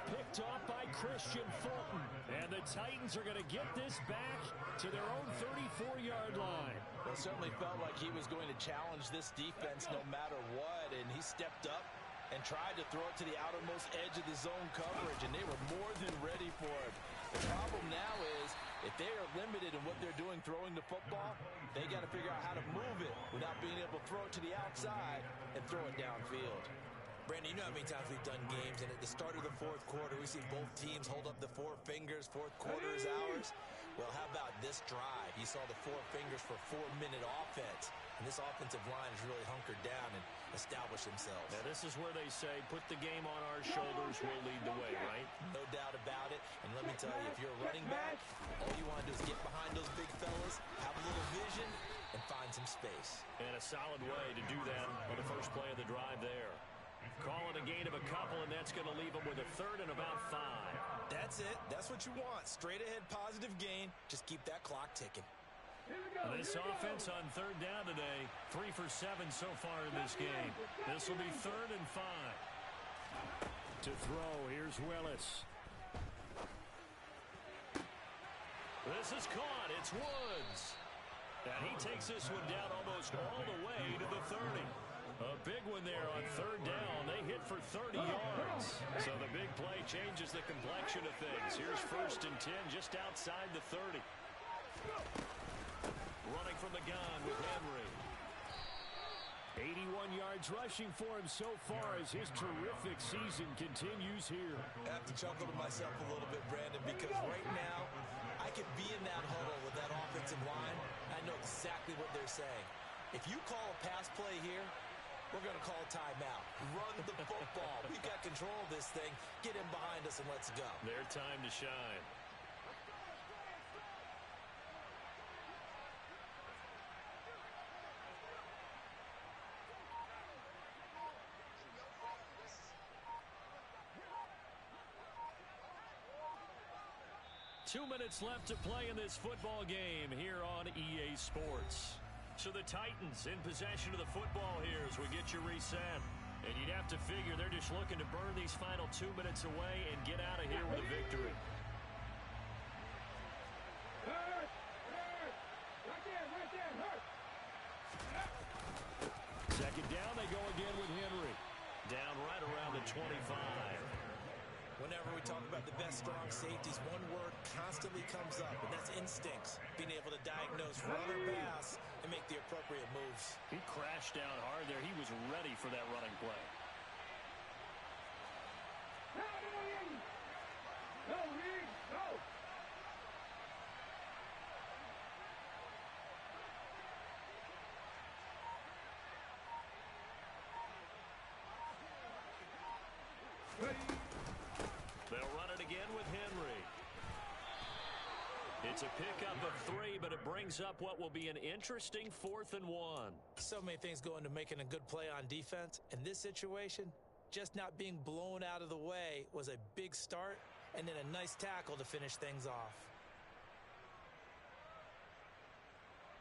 Picked off by Christian Fulton. And the Titans are going to get this back to their own 34-yard line. Well, it certainly felt like he was going to challenge this defense no matter what. And he stepped up and tried to throw it to the outermost edge of the zone coverage. And they were more than ready for it. The problem now is if they are limited in what they're doing throwing the football, they got to figure out how to move it without being able to throw it to the outside and throw it downfield. Brandon, you know how many times we've done games, and at the start of the 4th quarter, we see both teams hold up the 4 fingers, 4th quarter is ours. Well, how about this drive? You saw the 4 fingers for 4-minute offense, and this offensive line has really hunkered down and established themselves. Now, this is where they say, put the game on our shoulders, we'll lead the way, right? No doubt about it, and let me tell you, if you're a running back, all you want to do is get behind those big fellas, have a little vision, and find some space. And a solid way to do that on the first play of the drive there. Call it a gain of a couple, and that's going to leave them with a 3rd and about 5. That's it. That's what you want. Straight ahead positive gain. Just keep that clock ticking. This offense on 3rd down today, 3 for 7 so far in this game. This will be 3rd and 5. To throw, here's Willis. This is caught. It's Woods. And he takes this one down almost all the way to the 30. A big one there on 3rd down. They hit for 30 yards. So the big play changes the complexion of things. Here's 1st and 10 just outside the 30. Running from the gun with Henry. 81 yards rushing for him so far as his terrific season continues here. I have to chuckle to myself a little bit, Brandon, because right now I could be in that huddle with that offensive line. I know exactly what they're saying. If you call a pass play here, we're going to call a timeout. Run the football. We've got control of this thing. Get in behind us and let's go. Their time to shine. Two minutes left to play in this football game here on EA Sports. So the Titans in possession of the football here as we get you reset. And you'd have to figure they're just looking to burn these final 2 minutes away and get out of here with a victory. Hurt! Right there, hurt! 2nd down, they go again with Henry. Down right around the 25. Whenever we talk about the best strong safeties, one word constantly comes up, and that's instincts. Being able to diagnose run or pass and make the appropriate moves. He crashed down hard there. He was ready for that running play. Go, Reed, go! They'll run it again with Henry. It's a pickup of 3, but it brings up what will be an interesting 4th and 1. So many things go into making a good play on defense. In this situation, just not being blown out of the way was a big start, and then a nice tackle to finish things off.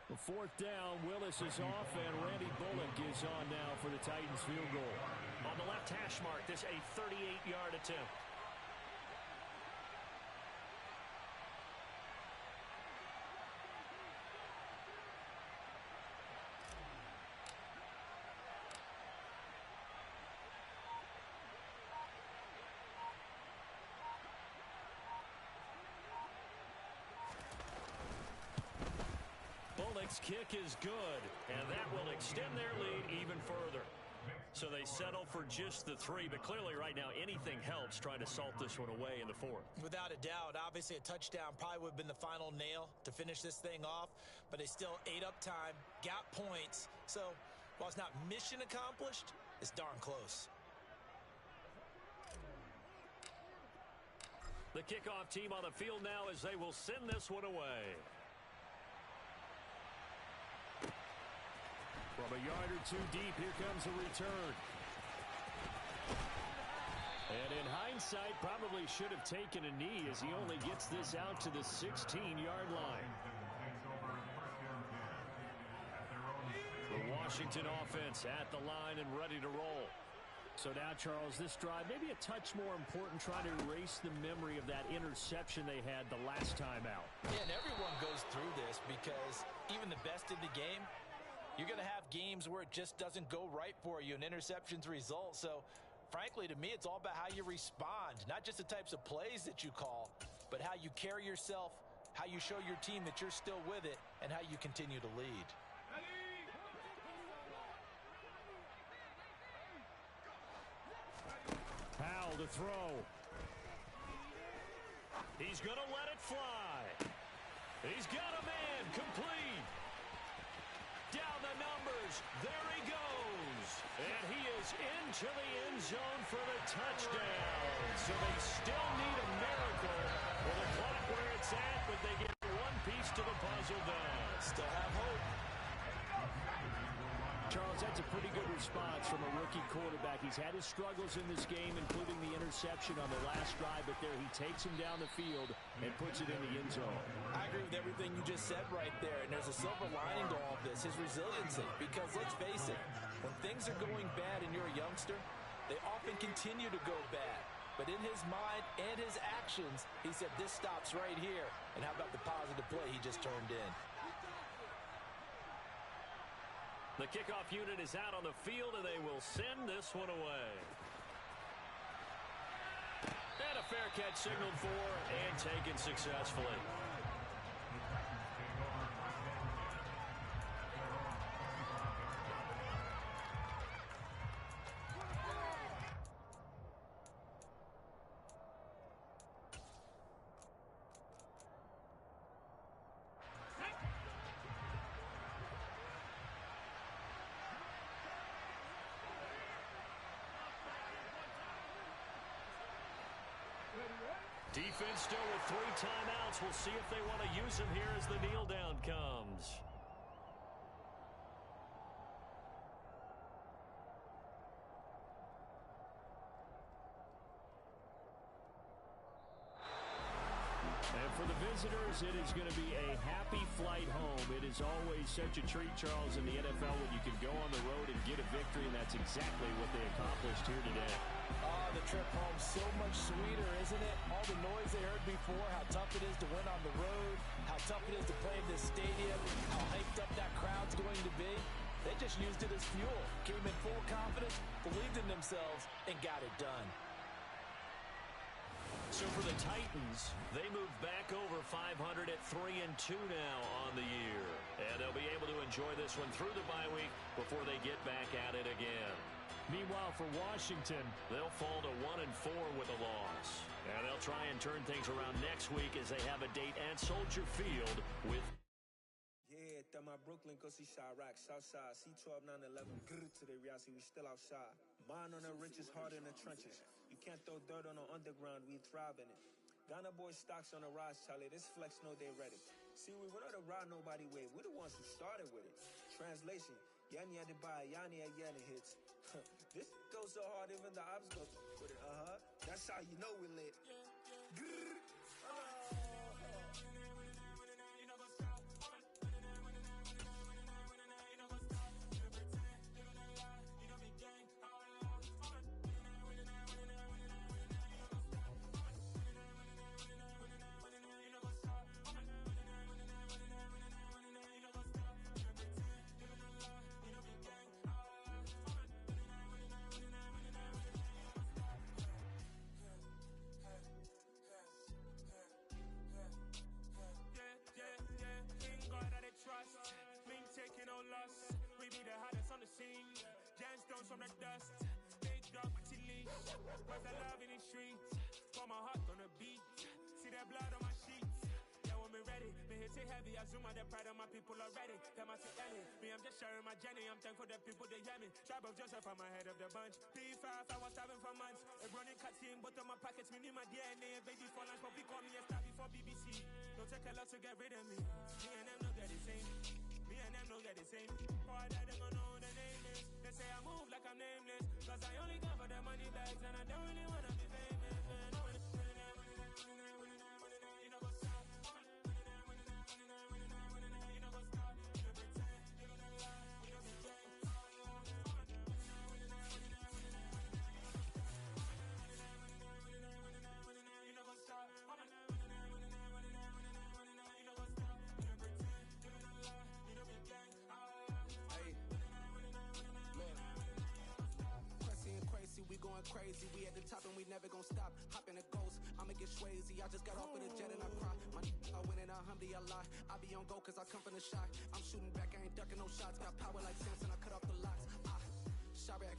The 4th down, Willis is off, and Randy Bullock is on now for the Titans field goal. On the left hash mark, this a 38-yard attempt. next kick is good, and that will extend their lead even further. So they settle for just the 3, but clearly right now anything helps trying to salt this one away in the 4th. Without a doubt, obviously a touchdown probably would have been the final nail to finish this thing off, but they still ate up time, got points. So while it's not mission accomplished, it's darn close. The kickoff team on the field now as they will send this one away. From a yard or 2 deep, here comes a return. And in hindsight, probably should have taken a knee as he only gets this out to the 16-yard line. The Washington offense at the line and ready to roll. So now, Charles, this drive maybe a touch more important, trying to erase the memory of that interception they had the last time out. Yeah, and everyone goes through this because even the best in the game, you're going to have games where it just doesn't go right for you and interceptions result. So, frankly, to me, it's all about how you respond, not just the types of plays that you call, but how you carry yourself, how you show your team that you're still with it, and how you continue to lead. Powell to throw. He's going to let it fly. He's got a man complete. Down the numbers. There he goes. And he is into the end zone for the touchdown. So they still need a miracle with the clock where it's at, but they get one piece to the puzzle done. Still have hope. Charles, that's a pretty good response from a rookie quarterback. He's had his struggles in this game, including the interception on the last drive, but there he takes him down the field and puts it in the end zone. I agree with everything you just said right there, and there's a silver lining to all of this, his resiliency. Because let's face it, when things are going bad and you're a youngster, they often continue to go bad. But in his mind and his actions, he said, this stops right here. And how about the positive play he just turned in? The kickoff unit is out on the field, and they will send this one away. And a fair catch signaled for and taken successfully. Defense still with 3 timeouts. We'll see if they want to use them here as the kneel down comes. And for the visitors, it is going to be a happy flight home. It is always such a treat, Charles, in the NFL when you can go on the road and get a victory, and that's exactly what they accomplished here today. Oh, the trip home so much sweeter, isn't it? All the noise they heard before, how tough it is to win on the road, how tough it is to play in this stadium, how hyped up that crowd's going to be. They just used it as fuel, came in full confidence, believed in themselves, and got it done. So for the Titans, they move back over 500 at 3-2 now on the year. And they'll be able to enjoy this one through the bye week before they get back at it again. Meanwhile, for Washington, they'll fall to 1-4 with a loss. And they'll try and turn things around next week as they have a date at Soldier Field with... Yeah, that my Brooklyn, go see Chirac, Southside, C12, 911, grrr to the reality, we still outside. Mine on the riches, hard in the trenches. You can't throw dirt on the underground, we thrive in it. Ghana boys stocks on the rise, Charlie, this flex know they ready. See, we went on the ride nobody way, we the ones who started with it. Translation, Yanni had to buy, Yanni had Yanni hits. This goes so hard, even the ops go with it, That's how you know we lit. Grrr. from the dust. Big dog, chili. Where's the love in the streets? Pour my heart on the beat. See that blood on my sheets. Yeah, when me ready, me hit it heavy. I zoom out the pride of my people already. Tell my Ellie, me I'm just sharing my journey. I'm thankful that people they hear me. Tribe of Joseph, I'm ahead of the bunch. P5, I was starving for months. A running cutscene, but on my pockets, me need my DNA. Baby for lunch, but we call me a star before BBC. Don't take a lot to get rid of me. Me and them don't get the same. Me and them don't get the same. Boy, that they gonna know who the name is. They say I move like I'm nameless. Cause I only come for the money bags and I don't really wanna be famous. Man. You know what's up? You know what's up? You know pretend. You know lie. You know be gang. You know what's up? We going crazy, we at the top and we never gonna stop. Hop in a ghost, I'ma get swayzy. I just got off of the jet and I cry. I win in a Humvee, I lie. I be on go cause I come from the shot. I'm shooting back, I ain't ducking no shots. Got power like Samson, I cut off the locks. Sharek,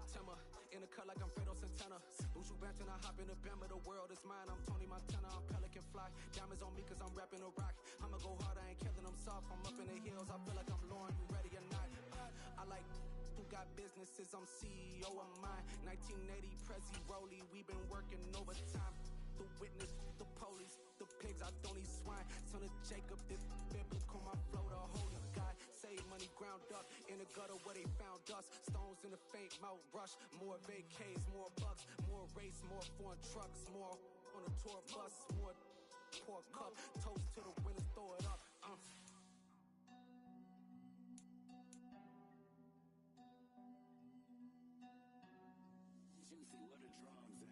Timmer, in the cut like I'm Fredo Santana. Buju Banton, I hop in the Bama, the world is mine. I'm Tony Montana, I'm Pelican Fly. Diamonds on me cause I'm rapping a rock. I'ma go hard, I ain't killing them soft. I'm up in the hills, I feel like I'm Lauren, you ready or not? I like who got businesses, I'm CEO of mine. 1980 Prezi Rolly, we been working overtime. The witness, the police, the pigs, I don't eat swine. Son of Jacob, this biblical, my flow, the holy God. Save money ground up in the gutter where they found us. Stones in the faint mouth rush. More vacays, more bucks, more race, more foreign trucks, more on a tour bus, more pour cup. Toast to the winners, throw it up. Juicy, where the drums at?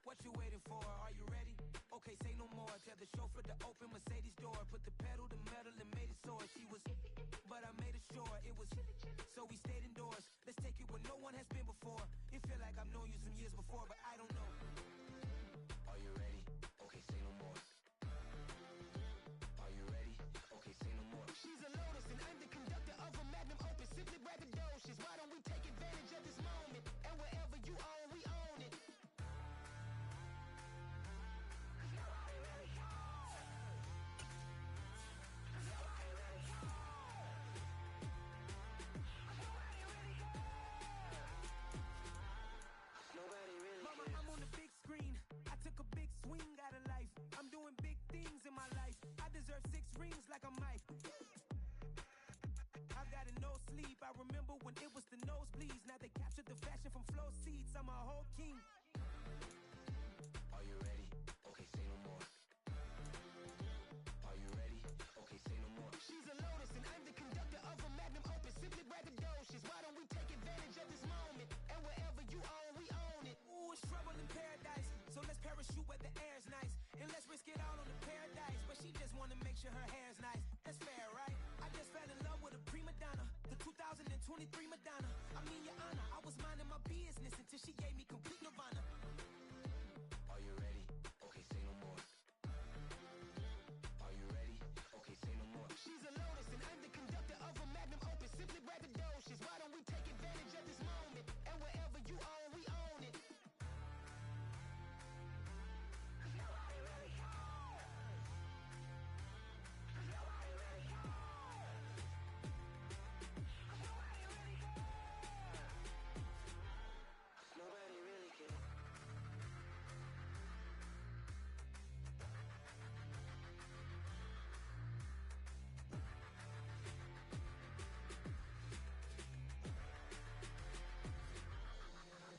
What you waiting for? Are you ready? Okay, say no more. Tell the chauffeur to open Mercedes door. Put the pedal to metal and made it soar. She was, but I made it sure it was. So we stayed indoors. Let's take it where no one has been before. It feel like I've known you some years before, but I don't know. Are you ready? Okay, say no more. Are you ready? Okay, say no more. She's a Lotus and I'm the conductor of a magnum opus. Simply braggadocious. Why don't we take advantage of this moment? And wherever you own, we own it. Mama, I'm on the big screen. I took a big swing out of life. I'm doing big things in my life. I deserve 6 rings like I'm Mike. I've got no sleep. I remember when it was the nosebleeds. Now they captured the fashion from flow seats. I'm a whole king. Are you ready? Okay, say no more. Are you ready? Okay, say no more. She's a Lotus and I'm the conductor of a magnum opus. Simply braggadocious. Why don't we take advantage of this moment? And wherever you own, we own it. Ooh, it's trouble in paradise. So let's parachute where the air's nice. And let's risk it all on the paradise. But she just wanna make sure her hair's nice. That's fair, right? I just fell in love with a prima donna. The 2023 Madonna. I mean, your honor, I was minding my business until she gave me complete nirvana. Are you ready? Okay, say no more. Are you ready? Okay, say no more. She's a Lotus and I'm the conductor of a magnum opus. Simply braggadocious. Why don't we take advantage of this moment? And wherever you own, we own it. Nobody really cares. Nobody really cares. Nobody really cares. Nobody really cares.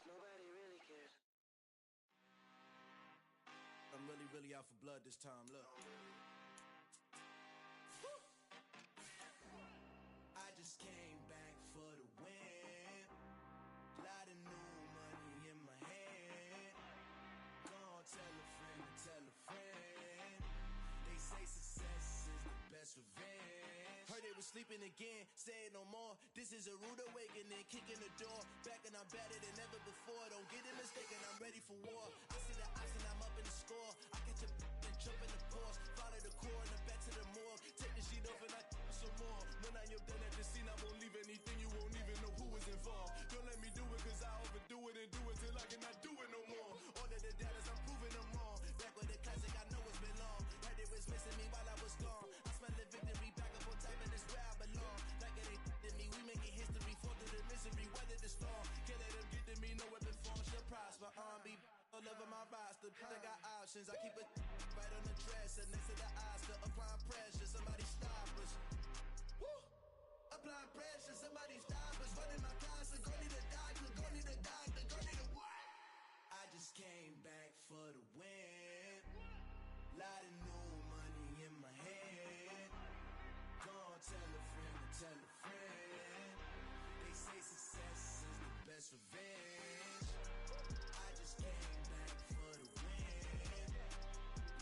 Nobody really cares. I'm really out for blood this time, look. I just came back for the win. Lot of new money in my hand. Go on, tell a friend to tell a friend. They say success sleeping again, say no more. This is a rude awakening, kicking the door. Back and I'm better than ever before. Don't get it mistaken, I'm ready for war. I see the option, I'm up in the score. I catch a and jump in the course. Follow the core and the back to the morgue. Take the sheet off and I some more. When I am done at the scene, I won't leave anything. You won't even know who is involved. Don't let me do it, cause I overdo it and do it till I cannot do it no more. All of the doubters, I'm proving them wrong. Back with the classic, I know it's been long. Heard it was missing me while I was gone. I smell the victory back up on top, and it's where I belong. Like it ain't to me, we making history. Fall through the misery, weather the storm. Can't let them get to me, no weapon form shall prosper. Be all over my roster, I got options. I keep it right on the dresser, next to the Oscar. Applying pressure, somebody stop us. Woo! Applying pressure, somebody stop us. Running my class, go need a doctor, go need a doctor, go need a what? I just came back for the win. Lot of new money in my hand. Gonna tell a friend to tell a friend. They say success is the best revenge. I just came back for the win.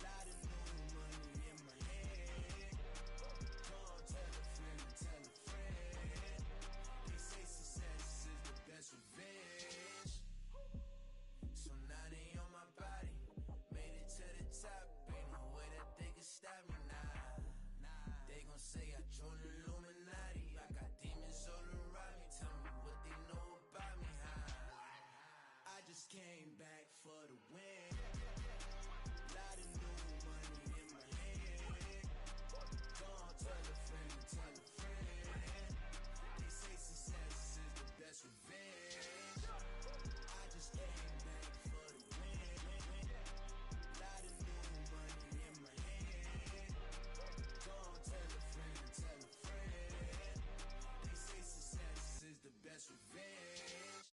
Lot of new money in my hand. Gonna tell a friend to tell a friend. They say success is the best revenge. So now they on my body. Made it to the top. Ain't no way that they can stop me now. They gon' say I joined the Illuminati. I got demons all around me. Tell me what they know about me, huh? I just came back for the win. Lot of new money in my hand. Gonna tell a friend to tell a friend. They say success is the best revenge. I just came back for the win. Lot of new money in my hand. Gonna tell a friend to tell a friend. They say success is the best revenge.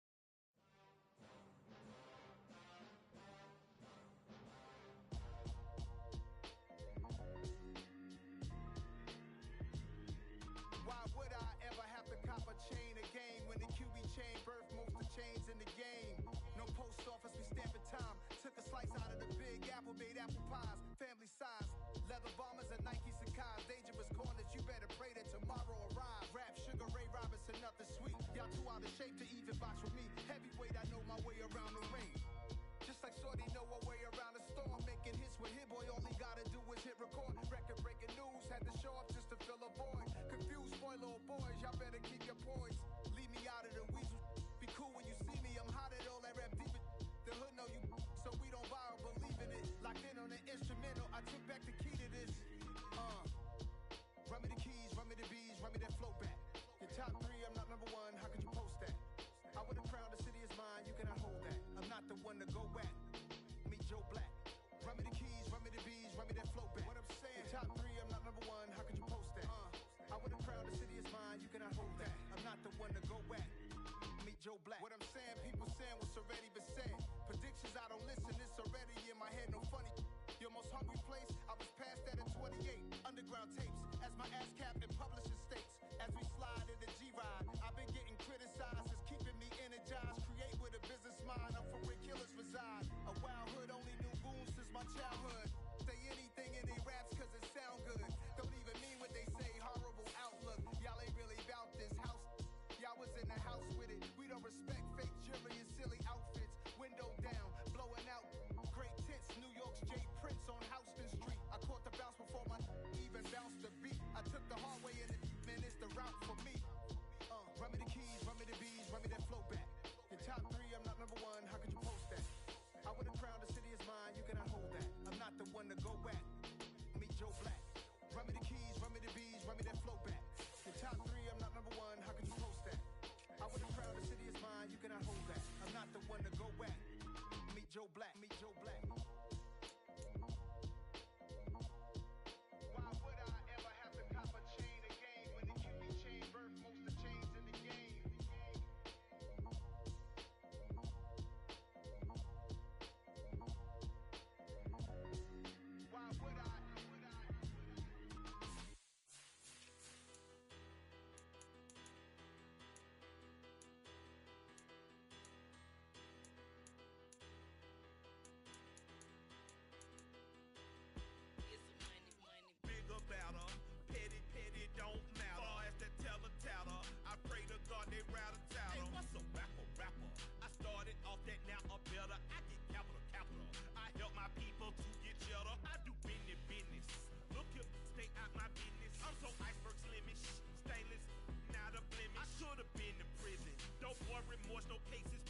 Why would I ever have to cop a chain again when the QB chain birthed most of the chains in the game? No post office, we stamping time. Took a slice out of the big apple, made apple pies, family size. Leather bombers and Nike Sacai's. Dangerous corners, you better pray that tomorrow arrives. Rap Sugar Ray Robinson, nothing sweet. Y'all too out of shape to even box with me. Heavyweight, I know my way around the ring. Just like Shorty know her way around the storm. Making hits with Hit Boy, all he gotta do is hit record. Record breaking news, had to show up just to fill a void. Confused, spoiled little boys, y'all better keep your poise. Leave me out of the weasel. Be cool when you see me, I'm hot at all that rap deep. The hood know you, so we don't borrow, believe in it. Locked in on the instrumental, I took back the key to this. Run me the keys, run me the bees, run me that flow back. Your top three, I'm not number one, how could you post that? I would've crowned the city is mine, you cannot hold that. I'm not the one to go at. Meet Joe Black. Run me the keys, run me the bees, run me that flow back. What I'm saying, your top three, I'm not number one, how could you post that? I would've crowned the city is mine, you cannot hold that. I'm not the one to go at. Meet Joe Black. What I'm saying, people saying what's already been said. Predictions, I don't listen, it's already in my head, no funny. Your most hungry place, I was past that in 28. Underground tapes, as my ass cap in publishing states. As we slide in the G-Ride, I've been getting criticized, it's keeping me energized. Create with a business mind, I'm from where killers reside. A wild hood, only knew goons since my childhood. Say anything in they raps cause it sound good. Don't even mean what they say, horrible outlook. Y'all ain't really about this house. Y'all was in the house with it. We don't respect fake jewelry and silly outfits. Window down, blowing out. Great tits, New York's J. Prince on Houston Street. I caught the bounce before my even bounced the beat. I took the hard way and man, it's the route for me. Run me the keys, run me the bees, run me that flow back. Your top three, I'm not number one, how could you post that? I would've crowned the city is mine, you cannot hold that. I'm not the one to go at. Meet Joe Black. Run me the keys, run me the bees, run me that flow back. Your top three, I'm not number one, how could you post that? I would've crowned the city is mine, you cannot hold that. I'm not the one to go at. Meet Joe Black, meet Joe Black. Why would I ever have to cop a chain again when the QB chain birthed most of the chains in the game? Why would I? no cases.